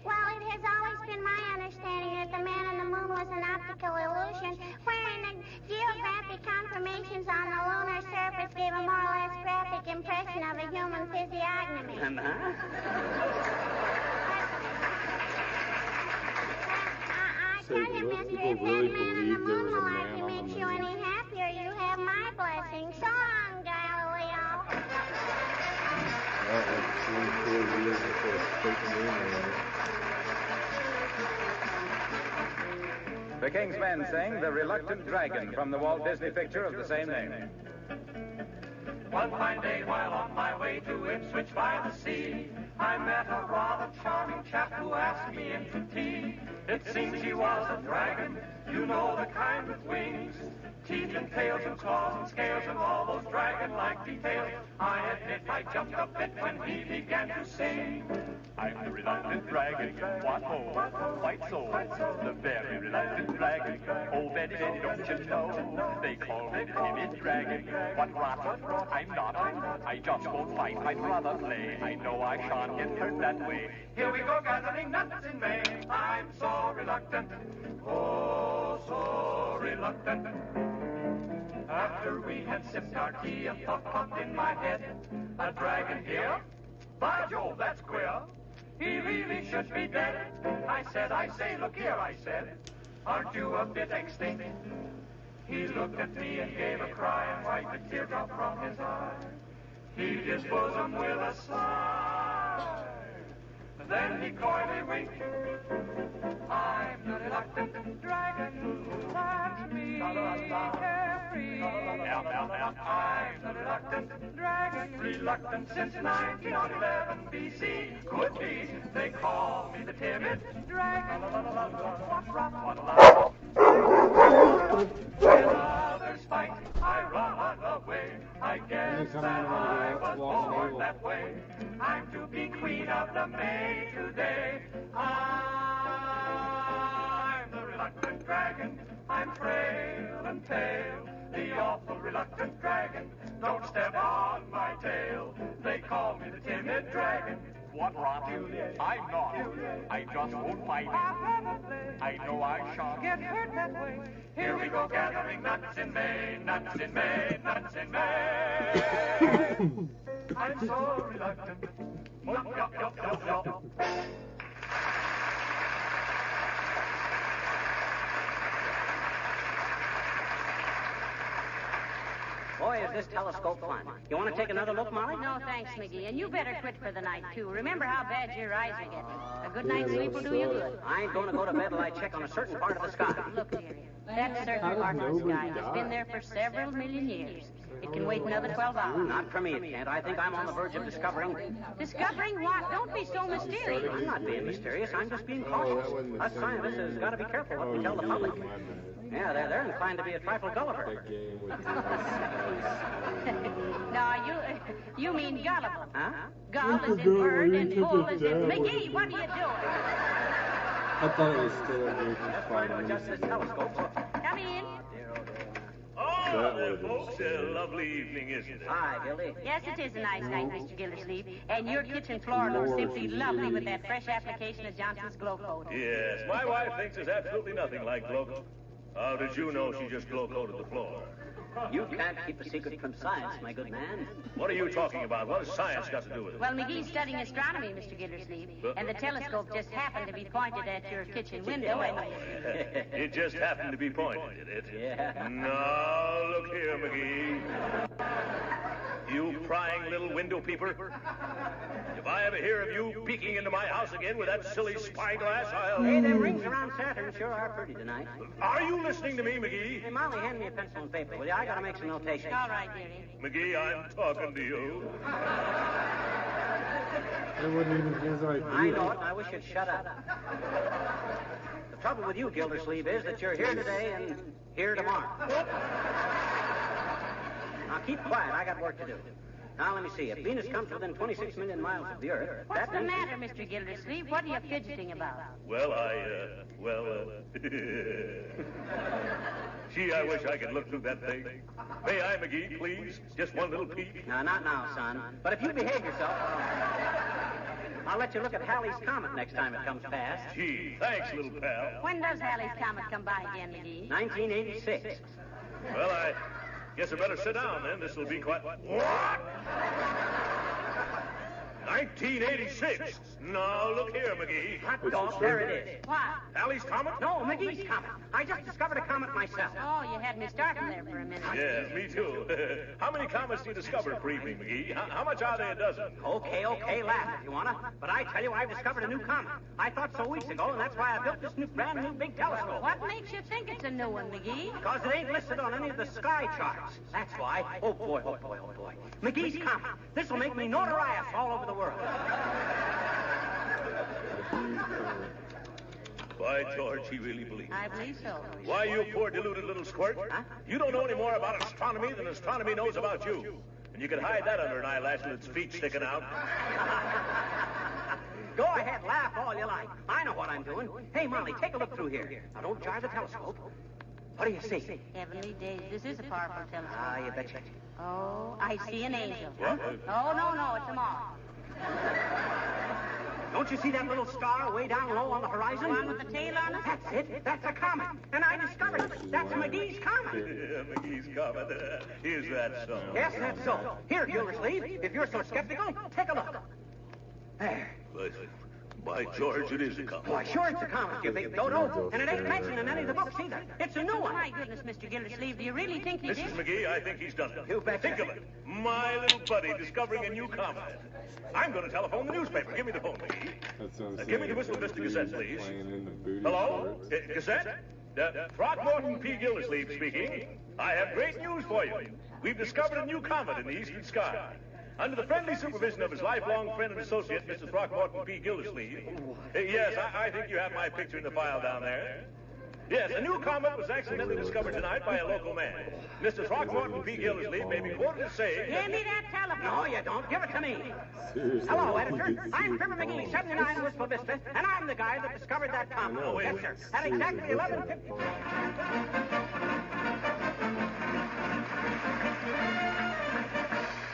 Well, it has always been my understanding that the man in the moon was an optical illusion, wherein the geographic conformations on the lunar surface gave a more or less graphic impression of a human physiognomy. I tell you, mister, if that man in the moon malarkey makes you any happier, you have my blessing. So long, Galileo. The King's Men sing The Reluctant Dragon from the Walt Disney picture of the same name. One fine day while on my way to Ipswich by the sea, I met a rather charming chap who asked me in to tea. It seems he was a dragon, you know, the kind with wings, teeth and tails and claws and scales and all those dragon-like details. I admit I jumped a bit when he began to sing. I'm the reluctant dragon, what ho, quite so, the very reluctant dragon. Oh, Betty, Betty, don't you know, they call me the timid dragon. What rot, I'm not, I just won't fight, I'd rather play. I know I shan't get hurt that way. Here we go gathering nuts in May. I'm so reluctant, oh, so reluctant. After we had sipped our tea, a thought popped in my head. A dragon here? By Jove, that's queer. He really should be dead. I said, look here, I said. Aren't you a bit extinct? He looked at me and gave a cry and wiped a teardrop from his eye. Heaved his bosom with a sigh. Then he coyly winked. I'm the reluctant dragon who loves me carefree. I'm the reluctant dragon, reluctant since 1911 BC. Could be, they call me the timid dragon. When others fight, I run away. I guess that I was born that way. I'm to be queen of the May today. I'm the reluctant dragon. I'm frail and pale. The awful reluctant dragon. Don't step on my tail. They call me the timid dragon. What rot? I'm not. I just won't fight. I know I shan't Get hurt that way. Here we go gathering nuts in May, nuts in May, nuts in May. I'm so reluctant. Boy, is this telescope fun. You want to take another look, Molly? No, thanks, McGee. And you better quit for the night, too. Remember how bad your eyes are getting. A good night's sleep will do you good. I ain't going to go to bed till I check on a certain part of the sky. Look, dearie. That certain part of the sky has been there for several million years. It can wait another 12 hours. Not for me, it can't. I think I'm on the verge of discovering... Discovering what? Don't be so mysterious. I'm not being mysterious. I'm just being cautious. Us scientists has got to be careful what we tell the public. Yeah, they're inclined to be a trifle Gulliver. No, you mean gullible. Huh? Gull is in bird and bull is in... McGee, what are you doing? I thought it was still a great Just trying to adjust this telescope. Come in. Oh, there, folks. A lovely evening, isn't it? Hi, Gildy. Yes, it is a nice night, Mr. Gildersleeve. And your kitchen floor looks simply lovely with that fresh application of Johnson's Glow Coat. Yes, my wife thinks there's absolutely nothing like glow coat. How did you know she just glow coated the floor? You can't keep a secret from science, my good man. What are you talking about? What has science got to do with it? Well, McGee's studying astronomy, Mr. Gildersleeve, and the telescope just happened to be pointed at your kitchen window, and... It just happened to be pointed, did it? Yeah. Now, look here, McGee. You prying little window peeper. If I ever hear of you peeking into my house again with that silly spyglass, I'll... Hey, them rings around Saturn sure are pretty tonight. Are you listening to me, McGee? Hey, Molly, hand me a pencil and paper, will you? I gotta make some notations. All right, dearie. McGee, I'm talking to you. It wasn't even his idea. I know it, and I wish you'd shut up. The trouble with you, Gildersleeve, is that you're here today and here tomorrow. Now, keep quiet. I got work to do. Now, let me see. If Venus comes within 26 million miles of the Earth... What's the matter, Mr. Gildersleeve? What are you fidgeting about? Well, Gee, I wish I could look through that thing. May I, McGee, please? Just one little peek? No, not now, son. But if you behave yourself, I'll let you look at Halley's Comet next time it comes past. Gee, thanks, little pal. When does Halley's Comet come by again, McGee? 1986. Well, I guess I better sit down, then. This'll be quite... What? 1986. Now, look here, McGee. Hot dog, there it is. What? Halley's Comet? No, McGee's Comet. I just discovered a comet myself. Oh, you had me starting there for a minute. Yes, me too. How many comets do you discover per evening, McGee? How much are they a dozen? Okay, laugh if you wanna. But I tell you, I've discovered a new comet. I thought so weeks ago, and that's why I built this brand new big telescope. What makes you think it's a new one, McGee? Because it ain't listed on any of the sky charts. That's why. Oh, boy. McGee's Comet. This'll make me notorious all over the world. By George, he really believes it. I believe so. Why, you poor deluded little squirt. Huh? You don't know any more about astronomy than astronomy knows about you. And you can hide that under an eyelash with its feet sticking out. Go ahead, laugh all you like. I know what I'm doing. Hey, Molly, take a look through here. Now, don't jar the telescope. What do you see? Heavenly days. This is a powerful telescope. Ah, you betcha. Oh, I see an angel. What? Oh, no, it's a moth. Don't you see that little star way down low on the horizon? The one with the tail on it? That's it. That's a comet. And I discovered it. That's McGee's Comet. McGee's Comet. Is that so? Yes, that's so. Here, Gildersleeve, if you're so skeptical, take a look. There. By George, it is a comet. Why, sure it's a comet, you big dodo. And it ain't mentioned in any of the books either. It's a new one. My goodness, Mr. Gildersleeve, do you really think he did? Mrs. McGee, I think he's done it. You betcha. Think of it. My little buddy discovering a new comet. I'm going to telephone the newspaper. Give me the phone, McGee. That's what I'm saying. Give me the Whistle Vista Gazette, please. Playing in the booty Hello? shorts. Gazette? Throckmorton P. Gildersleeve speaking. I have great news for you. We've discovered a new comet in the eastern sky. Under the friendly supervision of his lifelong friend and associate, Mr. Throckmorton P. Gildersleeve. Yes, I think you have my picture in the file down there. Yes, a new comet was accidentally discovered tonight by a local man. Mr. Throckmorton P. Gildersleeve may be quoted as saying... Give me that telephone. No, you don't. Give it to me. Seriously. Hello, editor. I'm Fibber McGee, 79 Wistful Vista, and I'm the guy that discovered that comet. know. Yes, sir. At exactly 11:50.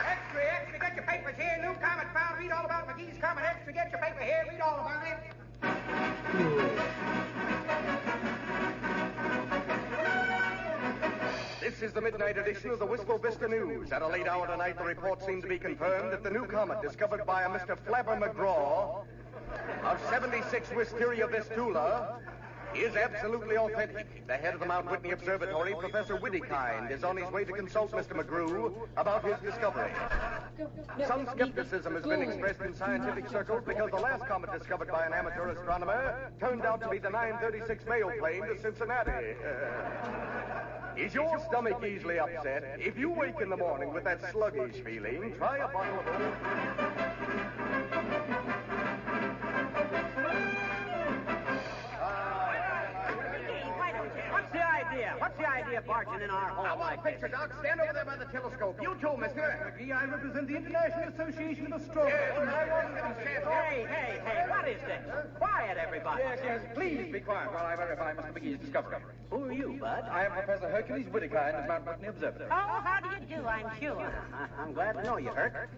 Extra, get your papers here. New comet found. Read all about McGee's comet. Extra, get your paper here. Read all about it. This is the midnight edition of the Wistful Vista News. At a late hour tonight, the report seemed to be confirmed that the new comet discovered by a Mr. Fibber McGraw of 76 Wisteria Vistula is absolutely authentic. The head of the Mount Whitney Observatory, Professor Whittykind, is on his way to consult Mr. McGrew about his discovery. Some skepticism has been expressed in scientific circles because the last comet discovered by an amateur astronomer turned out to be the 936 mail plane to Cincinnati. Is your stomach easily upset? If you wake in the morning with that sluggish feeling, try a bottle of old... What's the idea of barging in our home? I want a picture, Doc. Stand over there by the telescope. You too, mister. McGee, I represent the International Association of Astronomers. Hey, what is this? Quiet, everybody. Yes, please be quiet while I verify Mr. McGee's discovery. Who are you, Bud? I am Professor Hercules Whittykind of Mount Whitney Observatory. Oh, how do you do, I'm sure. I'm glad to know you, Herc.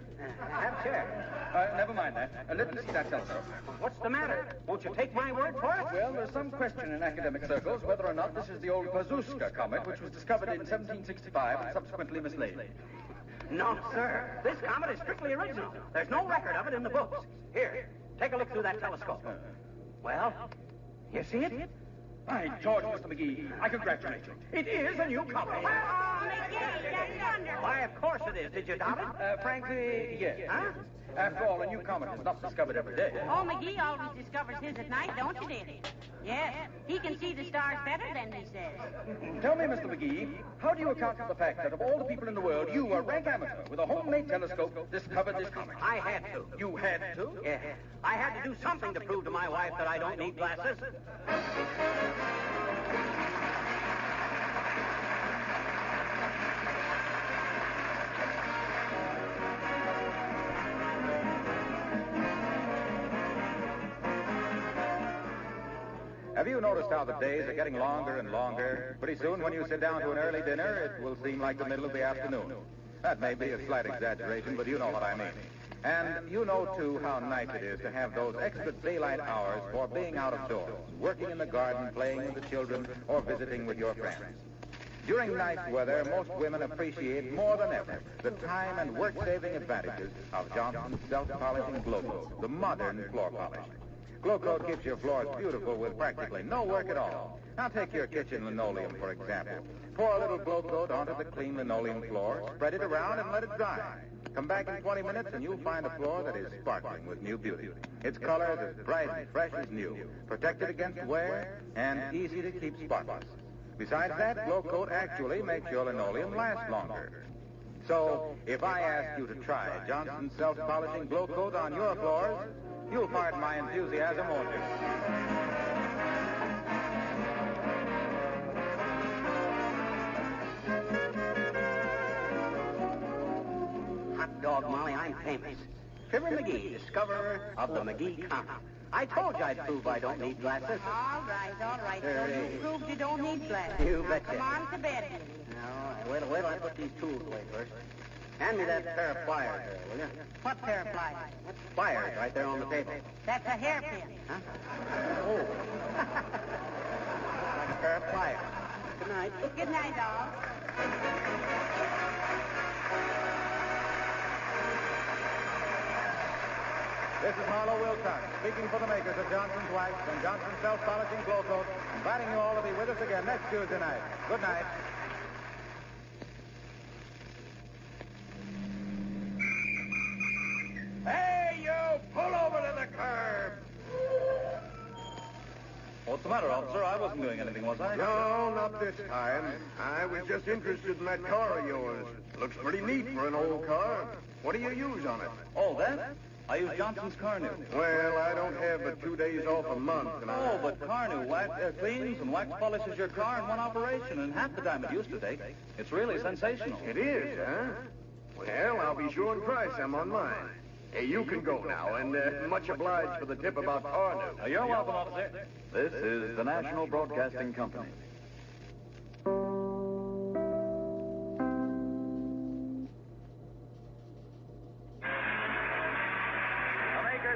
Have a chair. Never mind that. Let me see that telescope. What's the matter? Won't you take my word for it? Well, there's some question in academic circles whether or not this is the old Pazushka comet, which was discovered in 1765 and subsequently mislaid. No, sir. This comet is strictly original. There's no record of it in the books. Here, take a look through that telescope. Well, you see it? By George, Mr. McGee, I congratulate you. It is a new comet. Oh, McGee, that's wonderful. Why, of course it is. Did you doubt it? Frankly, yes. Huh? After all, a new comet is not discovered every day. Oh, McGee always discovers his at night, don't you, dearie? Yes, he can see the stars better than he says. Tell me, Mr. McGee, how do you account for the fact that of all the people in the world, you, a rank amateur with a homemade telescope, discovered this comet? I had to. You had to? Yeah. I had to do something to prove to my wife that I don't need glasses. Have you noticed how the days are getting longer and longer? Pretty soon, when you sit down to an early dinner, it will seem like the middle of the afternoon. That may be a slight exaggeration, but you know what I mean. And you know, too, how nice it is to have those extra daylight hours for being out of doors, working in the garden, playing with the children, or visiting with your friends. During nice weather, most women appreciate more than ever the time and work-saving advantages of Johnson's self-polishing glow coat, the modern floor polish. Glow Coat keeps your floors beautiful with practically no work at all. Now take your kitchen linoleum, for example. Pour a little Glow Coat onto the clean linoleum floor, spread it around, and let it dry. Come back in 20 minutes, and you'll find a floor that is sparkling with new beauty. Its color is as bright and fresh as new, protected against wear, and easy to keep spotless. Besides that, Glow Coat actually makes your linoleum last longer. So, if I ask you to try Johnson's self-polishing Glow Coat on your floors, you'll pardon my enthusiasm, won't you? Hot dog, Molly, I'm famous. Fibber McGee, discoverer of the McGee comet. I told you I'd prove I don't need glasses. All right. So you proved you don't need glasses. You Now, betcha. come on to bed. No, wait till I put these tools away first. Hand me that pair of pliers there, will you? What pair of pliers? Pliers right there on the table. That's a hairpin. Huh? Oh. Like a pair of pliers. Good night. Good night, doll. This is Harlow Wilcox, speaking for the makers of Johnson's Wax and Johnson's Self-Polishing Glow Coat, inviting you all to be with us again next Tuesday night. Good night. Hey, you! Pull over to the curb! What's the matter, officer? I wasn't doing anything, was I? No, not this time. I was just interested in that car of yours. Looks pretty neat for an old car. What do you use on it? Oh, that? I use Johnson's Carnew. Well, I don't have but 2 days off a month, and Oh, but Carnew cleans and wax polishes your car in one operation, and half the time it used to take. It's really sensational. It is, huh? Well, I'll be sure and try some on mine. Hey, you can go now, and much obliged for the tip about Carnew. You're welcome, officer. This is the National Broadcasting Company.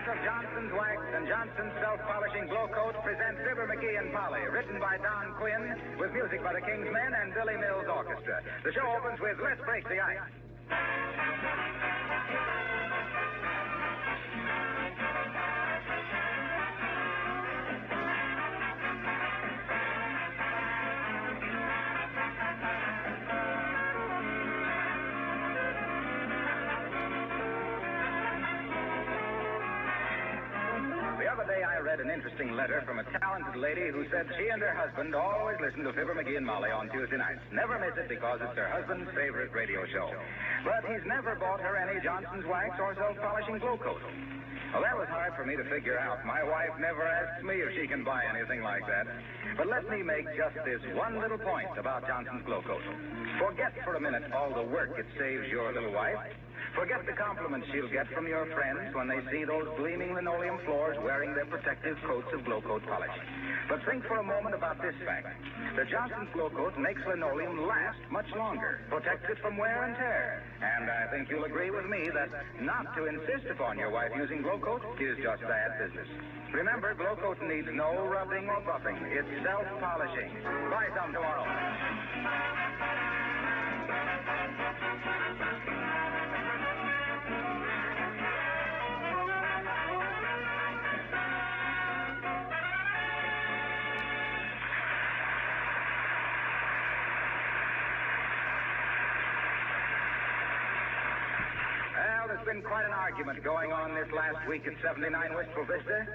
Of Johnson's Wax and Johnson's Self-Polishing Glow Coat present Fibber McGee and Molly, written by Don Quinn, with music by the King's Men and Billy Mills Orchestra. The show opens with Let's Break the Ice. I read an interesting letter from a talented lady who said she and her husband always listen to Fibber McGee and Molly on Tuesday nights. Never miss it because it's her husband's favorite radio show. But he's never bought her any Johnson's Wax or Self-Polishing Glow Coat. Well, that was hard for me to figure out. My wife never asks me if she can buy anything like that. But let me make just this one little point about Johnson's Glow Coat. Forget for a minute all the work it saves your little wife. Forget the compliments she'll get from your friends when they see those gleaming linoleum floors wearing their protective coats of Glow Coat polish. But think for a moment about this fact. The Johnson's Glow Coat makes linoleum last much longer, protects it from wear and tear. And I think you'll agree with me that not to insist upon your wife using Glow Coat is just bad business. Remember, Glow Coat needs no rubbing or buffing. It's self-polishing. Buy some tomorrow. There's been quite an argument going on this last week at 79 Wistful Vista.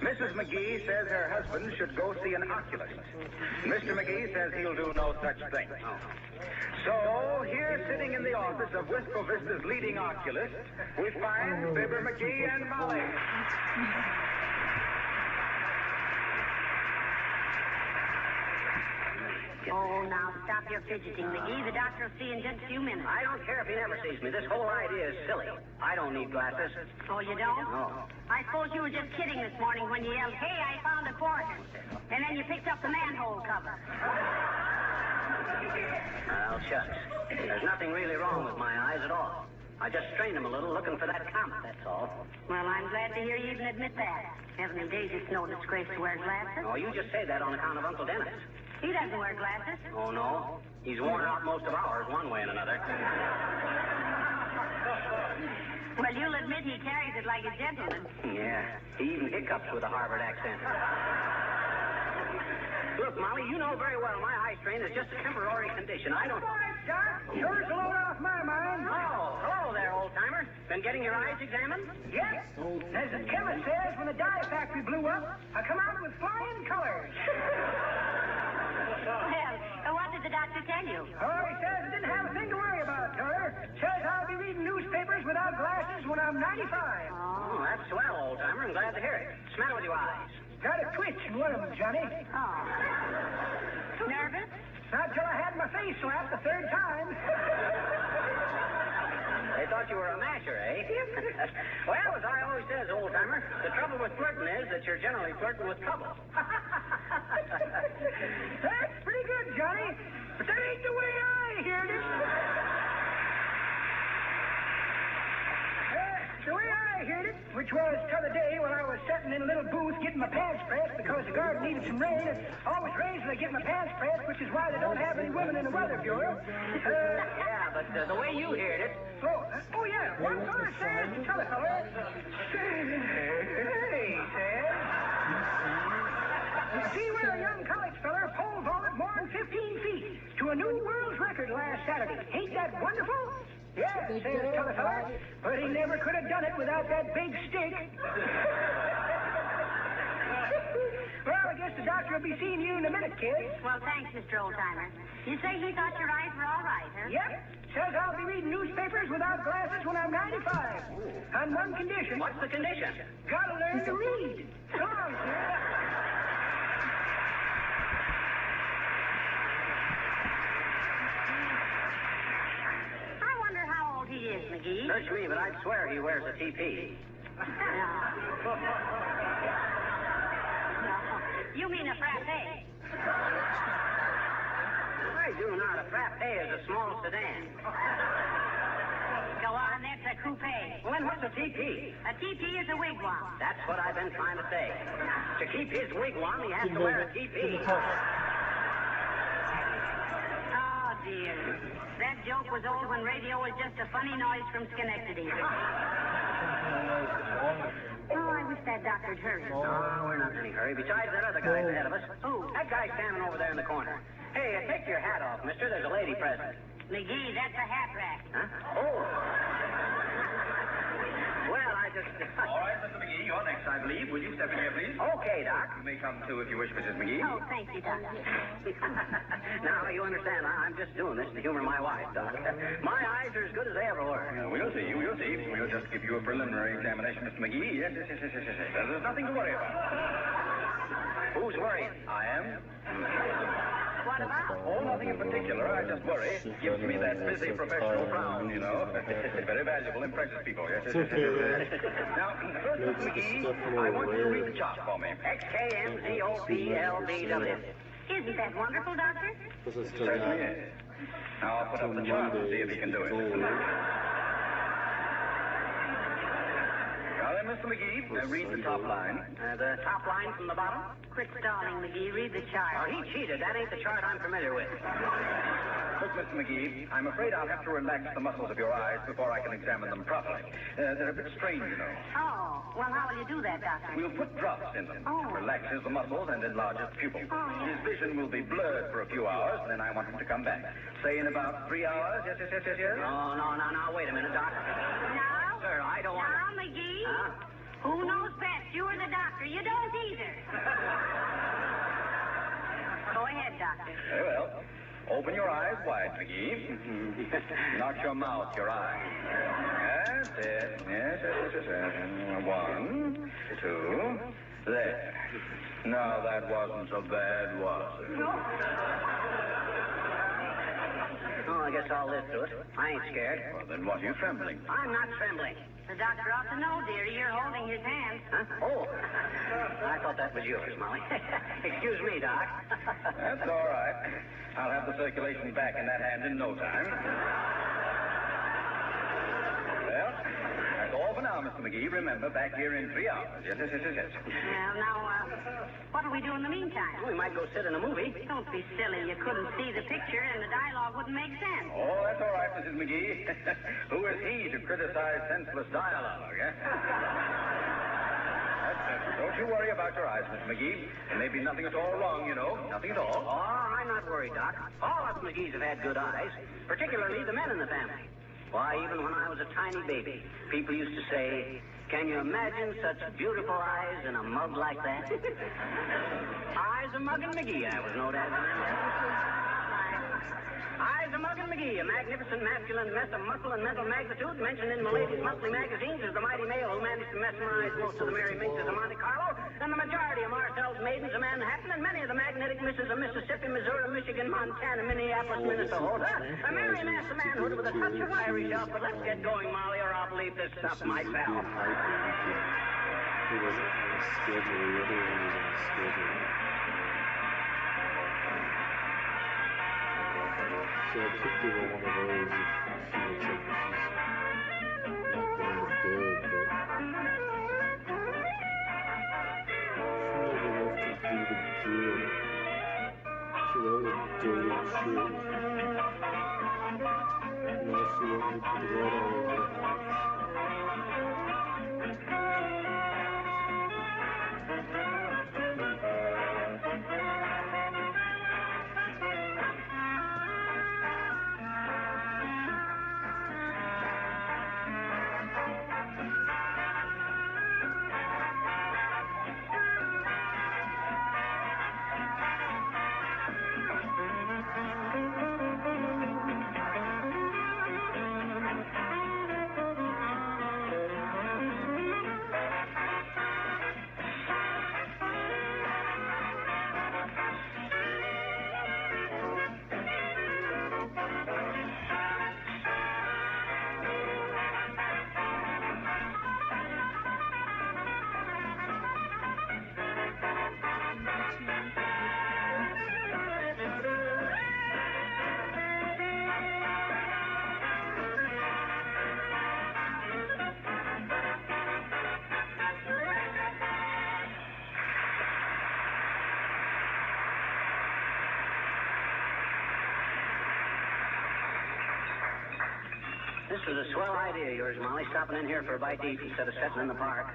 Mrs. McGee says her husband should go see an oculist. Mr. McGee says he'll do no such thing. So, here sitting in the office of Wistful Vista's leading oculist, we find Fibber McGee and Molly. Oh, now stop your fidgeting, McGee. The doctor will see in just a few minutes. I don't care if he never sees me. This whole idea is silly. I don't need glasses. Oh, you don't? No. I suppose you were just kidding this morning when you yelled, "Hey, I found a quarter." And then you picked up the manhole cover. Well, shucks. There's nothing really wrong with my eyes at all. I just strained them a little looking for that comet, that's all. Well, I'm glad to hear you even admit that. Heavenly days, it's no disgrace to wear glasses. Oh, you just say that on account of Uncle Dennis. He doesn't wear glasses. Oh, no? He's worn out most of ours one way and another. Well, you'll admit he carries it like a gentleman. Yeah, he even hiccups with a Harvard accent. Look, Molly, you know very well my eye strain is just a temporary condition. I don't... All right, Doc. Yours a load off my mind. Oh, hello there, old-timer. Been getting your eyes examined? Yes. As the chemist says, when the dye factory blew up, I come out with flying colors. Well, what did the doctor tell you? Oh, he says I didn't have a thing to worry about, Color. Says I'll be reading newspapers without glasses when I'm 95. Oh, that's swell, old-timer. I'm glad to hear it. Smell with your eyes. Got a twitch in one of them, Johnny. Oh. Nervous? Not till I had my face slapped the third time. They thought you were a masher, eh? Well, as I always says, old-timer, the trouble with flirting is that you're generally flirting with trouble. That's pretty good, Johnny. But that ain't the way I heard it. The way I I heard it, which was t'other day when I was sitting in a little booth getting my pants pressed because the garden needed some rain. It always rains when I get my pants pressed, which is why they don't have any women in the weather bureau. Yeah, but the way you heard it. Oh, yeah. One fella says to t'other fella, hey, says, see where a young college feller pole vaulted more than 15 feet to a new world's record last Saturday. Ain't that wonderful? Yeah, says t'other fella, but he never could have done it without that big stick. Well, I guess the doctor will be seeing you in a minute, kids. Well, thanks, Mr. Oldtimer. You say he thought your eyes were all right, huh? Yep. Says I'll be reading newspapers without glasses when I'm 95. On one condition. What's the condition? Gotta learn to read. Come on, kid. I wonder how old he is, McGee. Search me, but I'd swear he wears a TP. No. You mean a frappe? I do not. A frappe is a small sedan. Go on, that's a coupe. Well, then what's a TP? A TP is a wigwam. That's what I've been trying to say. To keep his wigwam, he has to wear a TP. Oh, dear. That joke was old when radio was just a funny noise from Schenectady. Oh, I wish that doctor'd hurry. No, we're not in any hurry. Besides, that other guy's ahead of us. Who? That guy standing over there in the corner. Hey, take your hat off, mister. There's a lady present. McGee, that's a hat rack. Huh? Oh. Well, I just... All right, Mr. McGee, you're next, I believe. Will you step in here, please? Okay, Doc. You may come, too, if you wish, Mrs. McGee. Oh, thank you, Doctor. Now, you understand, I'm just doing this to humor my wife, Doc. My eyes are as good as they ever were. We'll see, we'll see. We'll just give you a preliminary examination, Mr. McGee. Yes. There's nothing to worry about. Who's worrying? I am. What about? Oh, nothing in particular. I just worry. Gives me that busy professional frown, you know. Very valuable, impresses people. Yes. Now, first, Mr. McGee, I want you to read the chart for me. XKMZOPLBW. Isn't that wonderful, Doctor? Certainly is. Now, I'll put up the chart and see if he can do it. Now then, Mr. McGee, read the top line. The top line from the bottom? Quit stalling, McGee. Read the chart. Oh, he cheated. That ain't the chart I'm familiar with. Look, Mr. McGee, I'm afraid I'll have to relax the muscles of your eyes before I can examine them properly. They're a bit strained, you know. Oh, well, how will you do that, Doctor? We'll put drops in them. Oh. Relaxes the muscles and enlarges the pupil. Oh, yeah. His vision will be blurred for a few hours, then I want him to come back. Say in about 3 hours. Yes. No, wait a minute, Doc. No. Sir, I don't want... Now, McGee. Huh? Who knows best, you or the doctor? You don't either. Go ahead, Doctor. Very well. Open your eyes wide, McGee. Not your mouth, your eyes. That's it. Yes. 1, 2. There. Now, that wasn't so bad, was it? Oh, I guess I'll live through it. I ain't scared. Well, then what are you trembling? I'm not trembling. The doctor ought to know, dearie. You're holding his hand. Huh? Oh. I thought that was yours, Molly. Excuse me, Doc. That's all right. I'll have the circulation back in that hand in no time. Well, that's all for now, Mr. McGee. Remember, back here in 3 hours. Yes. Well, now, what do we do in the meantime? We might go sit in a movie. Don't be silly. You couldn't see the picture, and the dialogue wouldn't make sense. Oh, that's all right, Mrs. McGee. Who is he to criticize senseless dialogue, eh? That's it. Don't you worry about your eyes, Miss McGee. There may be nothing at all wrong, you know. Nothing at all. Oh, I'm not worried, Doc. All us McGees have had good eyes, particularly the men in the family. Why, even when I was a tiny baby, people used to say, can you imagine such beautiful eyes in a mug like that? Eyes of Mug and McGee, I was known as. Eyes of Mug and McGee, a magnificent masculine mess of muscle and mental magnitude, mentioned in Milady's monthly magazines as the mighty male who managed to mesmerize most of the merry minxes of Monte Carlo, and the majority of Marcel's maidens of Manhattan, and many of the magnetic misses of Mississippi, Missouri, Michigan, Montana, Minneapolis, Minnesota. A merry mass of manhood with a touch of Irish help, but let's get going, Molly, or I'll believe this stuff myself. He wasn't on the schedule. The other one was on the schedule. So I could give her one of those if she looks like she's not going to bed, but blood all over the place. This is a swell idea of yours, Molly, stopping in here for a bite to eat instead of sitting in the park.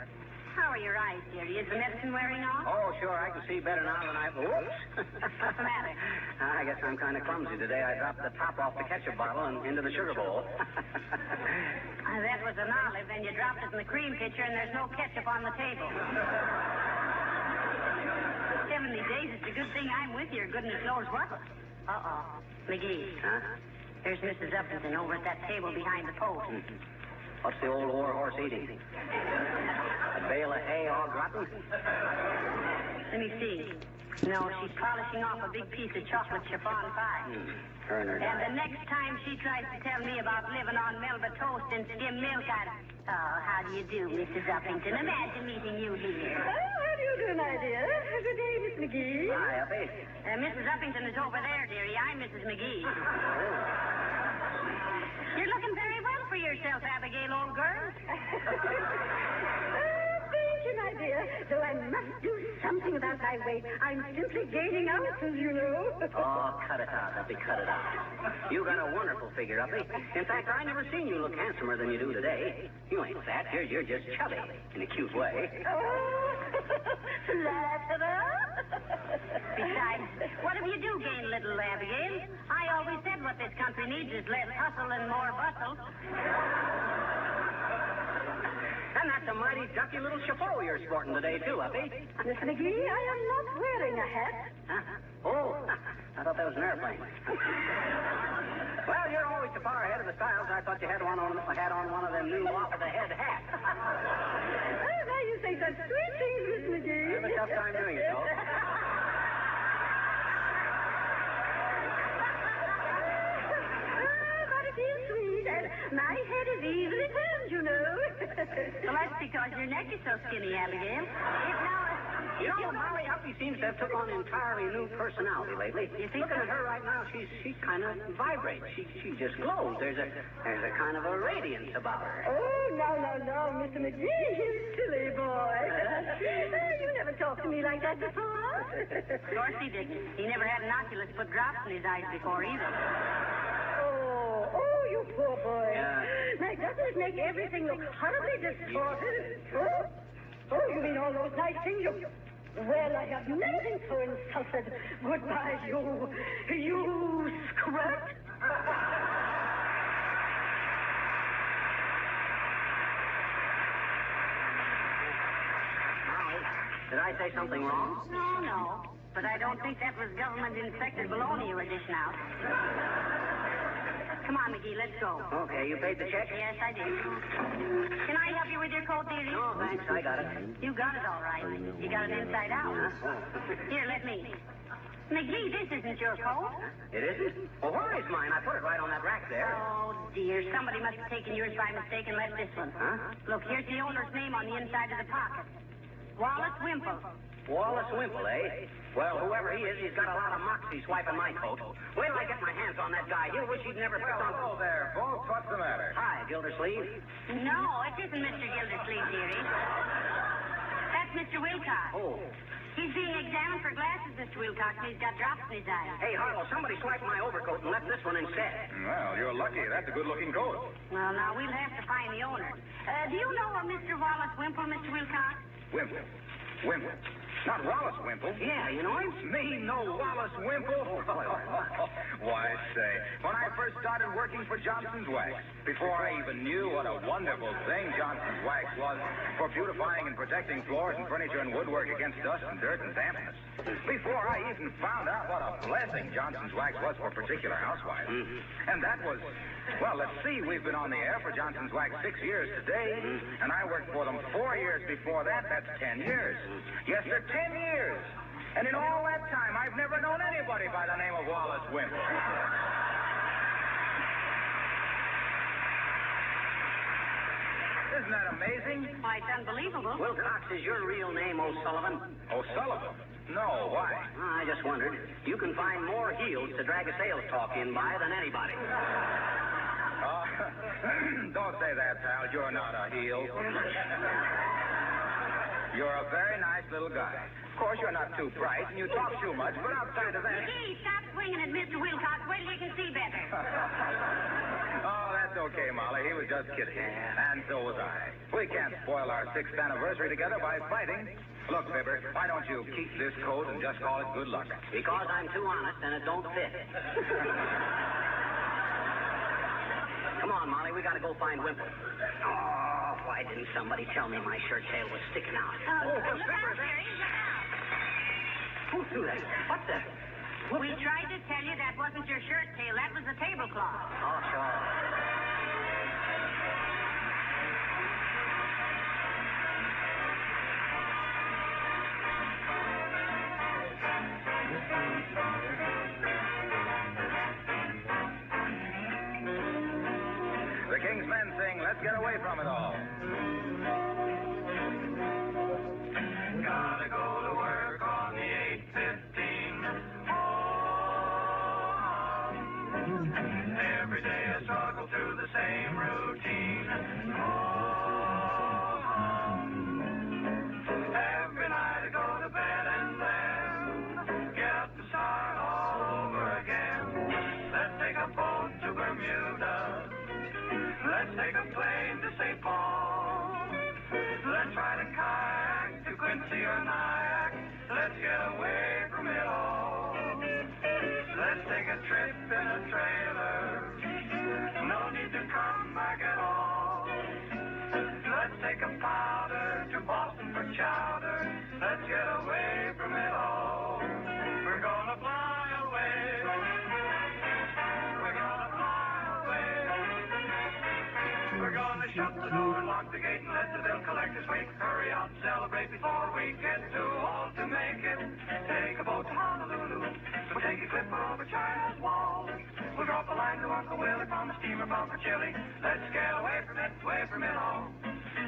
How are your eyes, dearie? Is the medicine wearing off? Oh, sure, I can see better now than I... Whoops. What's the matter? I guess I'm kind of clumsy today. I dropped the top off the ketchup bottle and into the sugar bowl. That was an olive, and you dropped it in the cream pitcher, and there's no ketchup on the table. 70 days, it's a good thing I'm with you, goodness knows what. Uh-oh. McGee. Huh? There's Mrs. Uppington over at that table behind the post. What's the old war horse eating? A bale of hay all rotten? Let me see. No, she's polishing off a big piece of chocolate chiffon pie. Her and her And diet. the next time she tries to tell me about living on Melba toast and skim milk, Oh, how do you do, Mrs. Uppington? Imagine meeting you here. Oh, how do you do, my dear? Good day, Miss McGee. Hi, Uppy. Mrs. Uppington is over there, dearie. I'm Mrs. McGee. You're looking very well for yourself, Abigail, old girl. Thank you, my dear. Though I must do something about my weight. I'm simply gaining ounces, you know. Oh, cut it out, Uppy, cut it out. You got a wonderful figure, Uppy. In fact, I never seen you look handsomer than you do today. You ain't fat, you're just chubby, in a cute way. Besides, what if you do gain a little, Abigail? I always said what this country needs is less hustle and more bustle. And that's a mighty ducky little chapeau you're sporting today, too, Uppy. Miss McGee, I am not wearing a hat. Oh, I thought that was an airplane. Well, you're always so far ahead of the styles. I thought you had on one of them new off-of-the-head hats. Oh, now you say such sweet things, Miss McGee. I have a tough time doing it, though. My head is easily turned, you know. Well, that's because your neck is so skinny, Abigail. You know, Molly Uppy seems to have took on an entirely new personality lately. You see, looking at her right now, she kind of vibrates. She just glows. There's a kind of a radiance about her. Oh, no, Mr. McGee, you silly boy. You never talked to me like that before. Of course he didn't. He never had an oculist put drops in his eyes before either. Oh, you poor boy. Yeah. Now, doesn't it make everything look horribly distorted? Oh, you mean all those nice things you... Well, I have never been so insulted. Goodbye, you squirt. Molly, did I say something wrong? No. But I don't think that was government-inspected bologna you were dishing out. Come on, McGee, let's go. Okay, you paid the check? Yes, I did. Can I help you with your coat, dearie? No, thanks, I got it. You got it all right. You got it inside out. Here, let me. McGee, this isn't your coat. It isn't? Well, where is mine? I put it right on that rack there. Oh, dear. Somebody must have taken yours by mistake and left this one. Huh? Look, here's the owner's name on the inside of the pocket. Wallace Wimple. Wallace Wimple, eh? Well, whoever he is, he's got a lot of moxie swiping my coat. Wait till I get my hands on that guy. He'll wish he'd never picked on... Hello there, folks. What's the matter? Hi, Gildersleeve. No, it isn't Mr. Gildersleeve, dearie. That's Mr. Wilcox. Oh. He's being examined for glasses, Mr. Wilcox, and he's got drops in his eyes. Hey, Harlow, somebody swiped my overcoat and left this one instead. Well, you're lucky. That's a good-looking coat. Well, now, we'll have to find the owner. Do you know a Mr. Wallace Wimple, Mr. Wilcox? Wimple. Not Wallace Wimple. Yeah, you know him? Me know Wallace Wimple? Why, say, when I first started working for Johnson's Wax, before I even knew what a wonderful thing Johnson's Wax was for beautifying and protecting floors and furniture and woodwork against dust and dirt and dampness, before I even found out what a blessing Johnson's Wax was for particular housewives. And that was, well, let's see, we've been on the air for Johnson's Wax 6 years today, and I worked for them 4 years before that. That's 10 years. Yes, sir, 10 years. And in all that time, I've never known anybody by the name of Wallace Wimple. Isn't that amazing? Why, it's unbelievable. Wilcox, is your real name O'Sullivan? O'Sullivan? No, why? I just wondered. You can find more heels to drag a sales talk in by than anybody. Don't say that, pal. You're not a heel. You're a very nice little guy. Of course, you're not too bright, and you talk too much, but outside of that... McGee, stop swinging at Mr. Wilcox. Wait till you can see better. Oh, that's okay, Molly. He was just kidding. And so was I. We can't spoil our 6th anniversary together by fighting. Look, Fibber, why don't you keep this coat and just call it good luck? Because I'm too honest and it don't fit. Come on, Molly, we gotta go find Wimple. Oh, why didn't somebody tell me my shirt tail was sticking out? Look out, Jerry. Look out. Who threw that? What's that? We tried to tell you that wasn't your shirt tail. That was the tablecloth. Oh, sure. The King's Men sing, Let's Get Away From It All. Gotta go to work on the 8:15. Every day I struggle through the same routine. Every night I go to bed and then get up to start all over again. Let's take a boat to Bermuda. Let's take a plane to St. Paul. Let's ride a kayak to Quincy or Nyack. Let's get away from it all. Let's take a trip in a trailer. No need to come back at all. Let's take a powder to Boston for chowder. Let's get away from it all. We're gonna fly away. We're gonna fly away. We're gonna shut the door, lock the gate, and let the bill collectors wait. Hurry out, celebrate before we get too old to make it. Take a boat to Honolulu. We'll take a clipper over China's wall. We'll drop a line to Uncle Willie from the steamer bound for Chile. Let's get away from it all.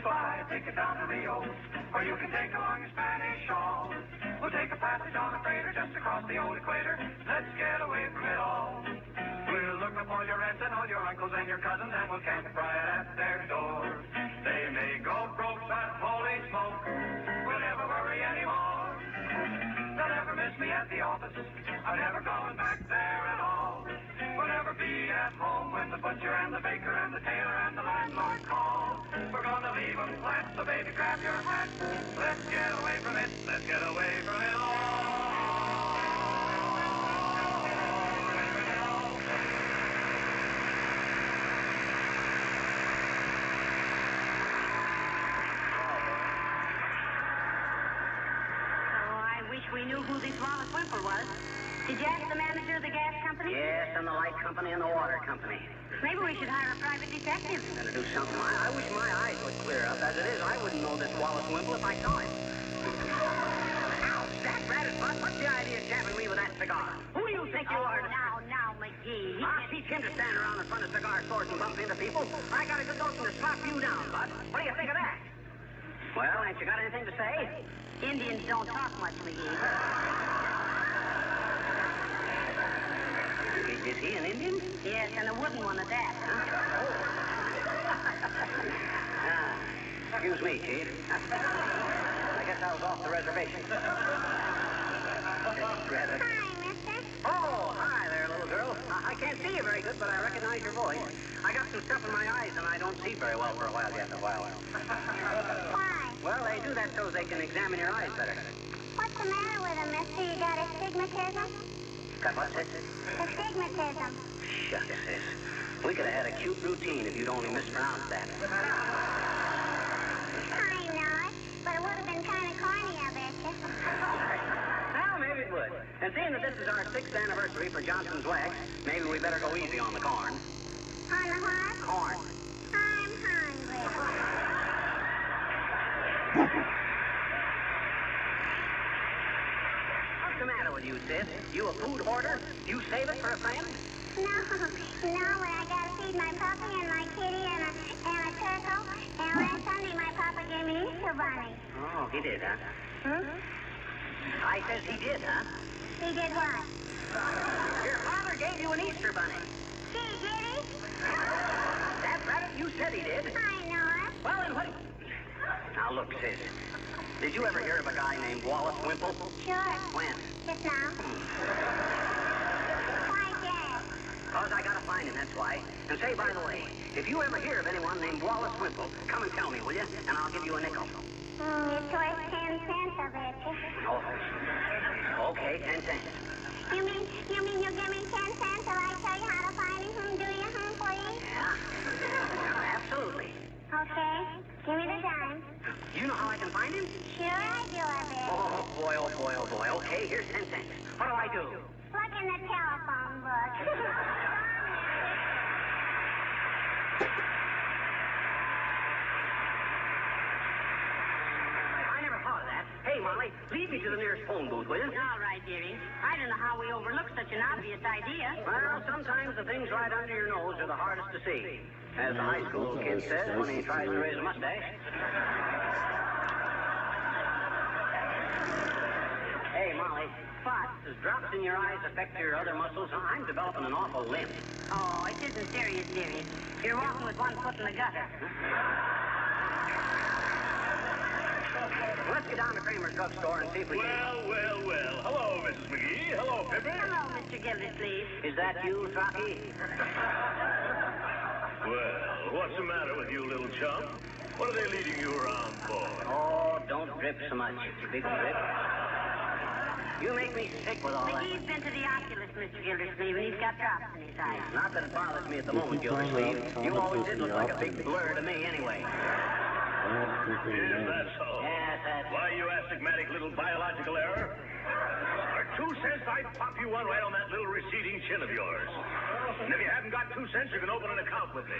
Buy a ticket down to Rio, or you can take along a Spanish shawl. We'll take a passage on a freighter just across the old equator. Let's get away from it all. We'll look up all your aunts and all your uncles and your cousins, and we'll camp right at their door. They may go broke, but holy smoke, we'll never worry anymore. They'll never miss me at the office. I'm never going back there at all. We'll never be at home when the butcher and the baker and the tailor and the landlord call. We're gonna leave them flat, so baby, grab your hat. Let's get away from it. Let's get away from it all. We knew who this Wallace Wimple was. Did you ask the manager of the gas company? Yes, and the light company and the water company. Maybe we should hire a private detective. Better do something. I wish my eyes would clear up. As it is, I wouldn't know this Wallace Wimple if I saw him. Ow, Stack Rabbit, Bud, what's the idea of jabbing me with that cigar? Who do you think you are? Now, McGee. I'll teach him to stand around in front of cigar stores and bump into people. I got a good notion to slap you down, Bud. What do you think of that? Well, ain't you got anything to say? Indians don't talk much, McGee. Is he an Indian? Yes, and a wooden one at that. Excuse me, Chief. I guess I was off the reservation. Rather. Hi, mister. Oh, hi there, little girl. I can't see you very good, but I recognize your voice. I got some stuff in my eyes, and I don't see very well for a while yet. Why? Well, they do that so they can examine your eyes better. What's the matter with him, mister? You got astigmatism? Got what, sis? Astigmatism. Shucks, sis. We could have had a cute routine if you'd only mispronounced that. I know it, but it would have been kind of corny, I betcha. Well, maybe it would. And seeing that this is our 6th anniversary for Johnson's Wax, maybe we better go easy on the corn. On the what? Corn. I'm hungry. What's the matter with you, sis? You a food hoarder? You save it for a friend? No, when I gotta feed my puppy and my kitty and a turtle. And last Sunday my papa gave me an Easter bunny. Oh, he did, huh? I says he did, huh? He did what? Your father gave you an Easter bunny. Gee, did he? That's right, you said he did. I know it. Well, then what... Now, look, sis. Did you ever hear of a guy named Wallace Wimple? Sure. When? Just now. Why, Dad? Because I gotta find him, that's why. And say, by the way, if you ever hear of anyone named Wallace Wimple, come and tell me, will you? And I'll give you a nickel. It's worth 10 cents, I betcha. Oh, okay, 10 cents. You mean you'll give me 10 cents till I tell you how to find him? Do you, please? Yeah, absolutely. Okay. Give me the dime. You know how I can find him? Sure I do, I bet. Oh, boy, oh, boy, oh, boy. Okay, here's 10 cents. What do I do? Look in the telephone book. I never thought of that. Hey, Molly, lead me to the nearest phone booth, will you? All right, dearie. I don't know how we overlooked such an obvious idea. Well, sometimes the things right under your nose are the hardest to see. As the high school kid says when he tries to raise a mustache. Hey, Molly. What? Does drops in your eyes affect your other muscles? I'm developing an awful limp. Oh, it isn't serious, dearie. You're walking with one foot in the gutter. Let's get down to Kramer's drugstore and see if we can... Well. Hello, Mrs. McGee. Hello, Fibber. Hello, Mr. Gildersleeve. Is that you, Trocky? Well, what's the matter with you, little chump? What are they leading you around for? Oh, don't drip so much, you big drip. You make me sick with all that. McGee's been to the oculist, Mr. Gildersleeve, and he's got drops in his eyes. Not that it bothers me at the moment, Gildersleeve. You always did look like a big blur to me anyway. Is that so? Yes, that's... Why, you astigmatic little biological error? For 2 cents, I'd pop you one right on that little receding chin of yours. And if you haven't got 2 cents, you can open an account with me.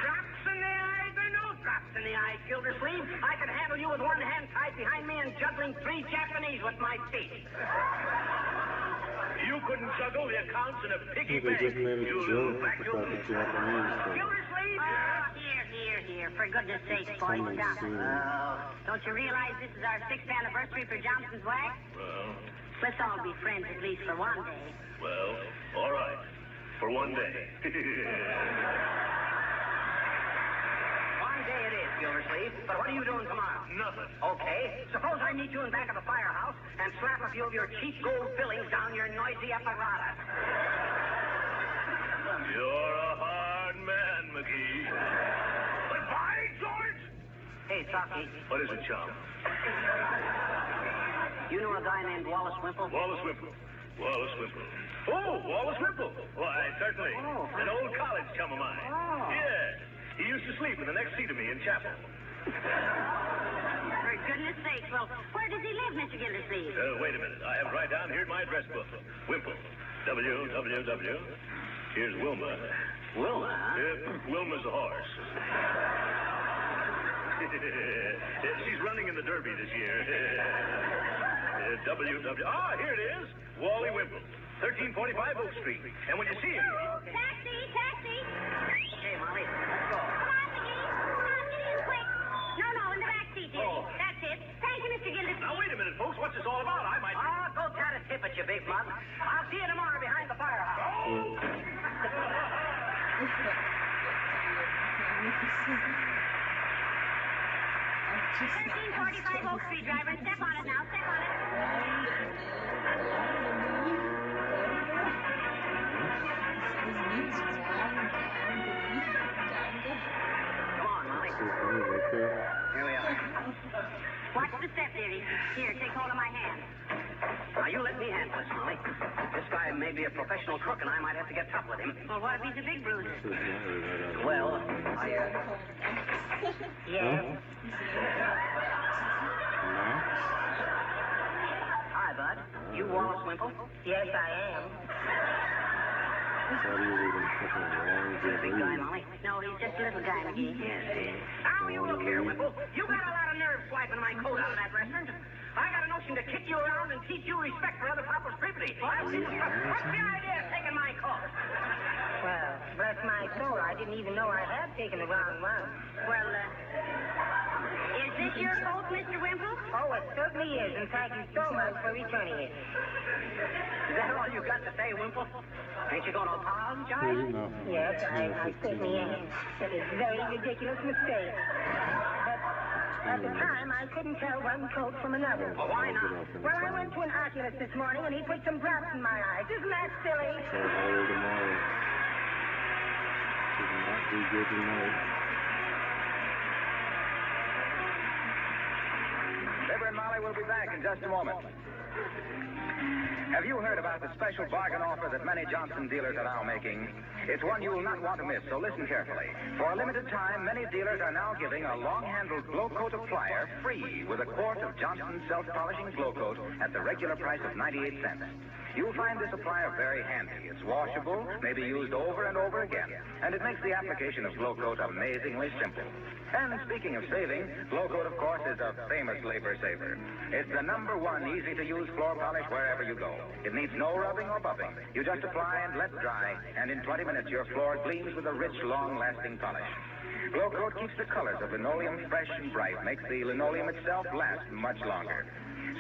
Drops in the eyes or no drops in the eyes, Gildersleeve? I could handle you with one hand tied behind me and juggling 3 Japanese with my feet. You couldn't juggle the accounts in a piggy They bank. just made a You joke vacuum. about the Japanese thing. Gildersleeve? Here. For goodness sake, boy, stop it. Don't you realize this is our 6th anniversary for Johnson's Wax? Well, Let's all be friends at least for one day. well, all right. For one day. One day it is, Gildersleeve. But what are you doing tomorrow? Nothing. Okay. Suppose I meet you in back of the firehouse and slap a few of your cheap gold fillings down your noisy apparatus. You're a hard man, McGee. But by George! Hey, Trocky. What is it, chum? You know a guy named Wallace Wimple? Wallace Wimple. Oh, Wallace Wimple. Why, certainly. Oh, An old college chum of mine. Oh. Yes. He used to sleep in the next seat of me in chapel. For goodness sake, well, where does he live, Mr. Gildersleeve? Wait a minute. I have it right down here in my address book. Wimple. W. Here's Wilma. Wilma, huh? Wilma's a horse. She's running in the Derby this year. W. Ah, here it is. Wally Wimple. 1345 Oak Street. And when you see him... Taxi! Hey, Molly, let's go. Come on, McGee. Come on, get in quick. No, in the back seat, dearie. Oh. That's it. Thank you, Mr. Gildersleeve. Now, wait a minute, folks. What's this all about? I might... Go try to tip at you, big mug. I'll see you tomorrow behind the firehouse. 1345 Oak Street, driver. Step on it now. Step on it. Come on, Molly. Here we are. Watch the step, dearie. Here, take hold of my hand. Now, you let me handle this, Molly. This guy may be a professional crook, and I might have to get tough with him. Well, what if he's a big bruiser? Well, yeah. Hi, Bud. You Wallace Wimple? Yes, I am. Big guy, Molly? No, he's just a little guy, McGee. Yes, yes. Now, you look here, Wimple. You got a lot of nerve swiping my coat out of that restaurant. I got a notion to kick you around and teach you respect for other people's privilege. What's the idea of taking my coat? Well, bless my soul, I didn't even know I had taken the wrong one. Well, is this your coat, Mr. Wimple? Oh, it certainly is. In fact, you so much for returning it. Is that all you got to say, Wimple? Ain't you going to apologize? Yes, I certainly am. It was a very ridiculous mistake. But at the time, I couldn't tell one coat from another. Well, why not? Well, I went to an oculist this morning, and he put some drops in my eyes. Isn't that silly? Did not do good tonight. Fibber and Molly will be back in just a moment. Have you heard about the special bargain offer that many Johnson dealers are now making? It's one you will not want to miss, so listen carefully. For a limited time, many dealers are now giving a long-handled glow coat applier free with a quart of Johnson self-polishing glow coat at the regular price of 98 cents. You'll find this applier very handy. It's washable, may be used over and over again, and it makes the application of glow coat amazingly simple. And speaking of saving, glow coat, of course, is a famous labor saver. It's the #1 easy-to-use floor polish wherever you go. It needs no rubbing or buffing. You just apply and let dry, and in 20 minutes your floor gleams with a rich, long-lasting polish. Glow coat keeps the colors of linoleum fresh and bright, makes the linoleum itself last much longer.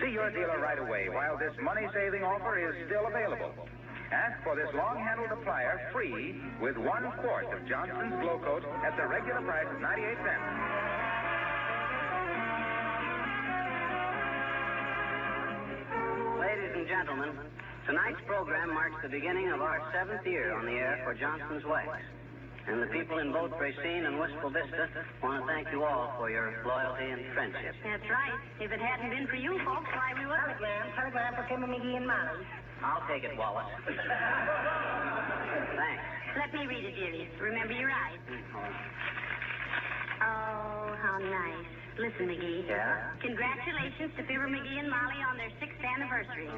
See your dealer right away while this money-saving offer is still available. Ask for this long-handled applier free with 1 quart of Johnson's Glow Coat at the regular price of 98 cents. Ladies and gentlemen, tonight's program marks the beginning of our 7th year on the air for Johnson's Wax. And the people in both Racine and Wistful Vista want to thank you all for your loyalty and friendship. That's right. If it hadn't been for you folks, why we would... Telegram for Fibber McGee and Molly. I'll take it, Wallace. Thanks. Let me read it, dearie. Remember your eyes. Oh, how nice. Listen, McGee. Yeah? Congratulations to Fibber McGee and Molly on their 6th anniversary.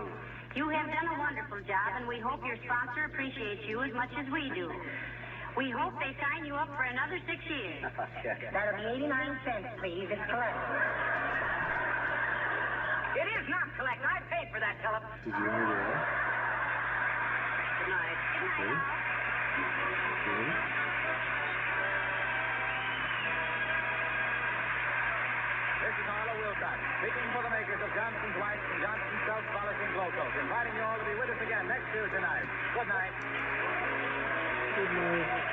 You have done a wonderful job, and we hope your sponsor appreciates you as much as we do. We hope they sign you up for another 6 years. That'll be 89 cents, please. It's collect. It is not collect. I paid for that, Philip. Did you hear that? Good night. Good night. Okay. This is Harlow Wilcox, speaking for the makers of Johnson's Wax and Johnson's Self-Polishing Glow Coat, inviting you all to be with us again next Tuesday night. Good night. Good night.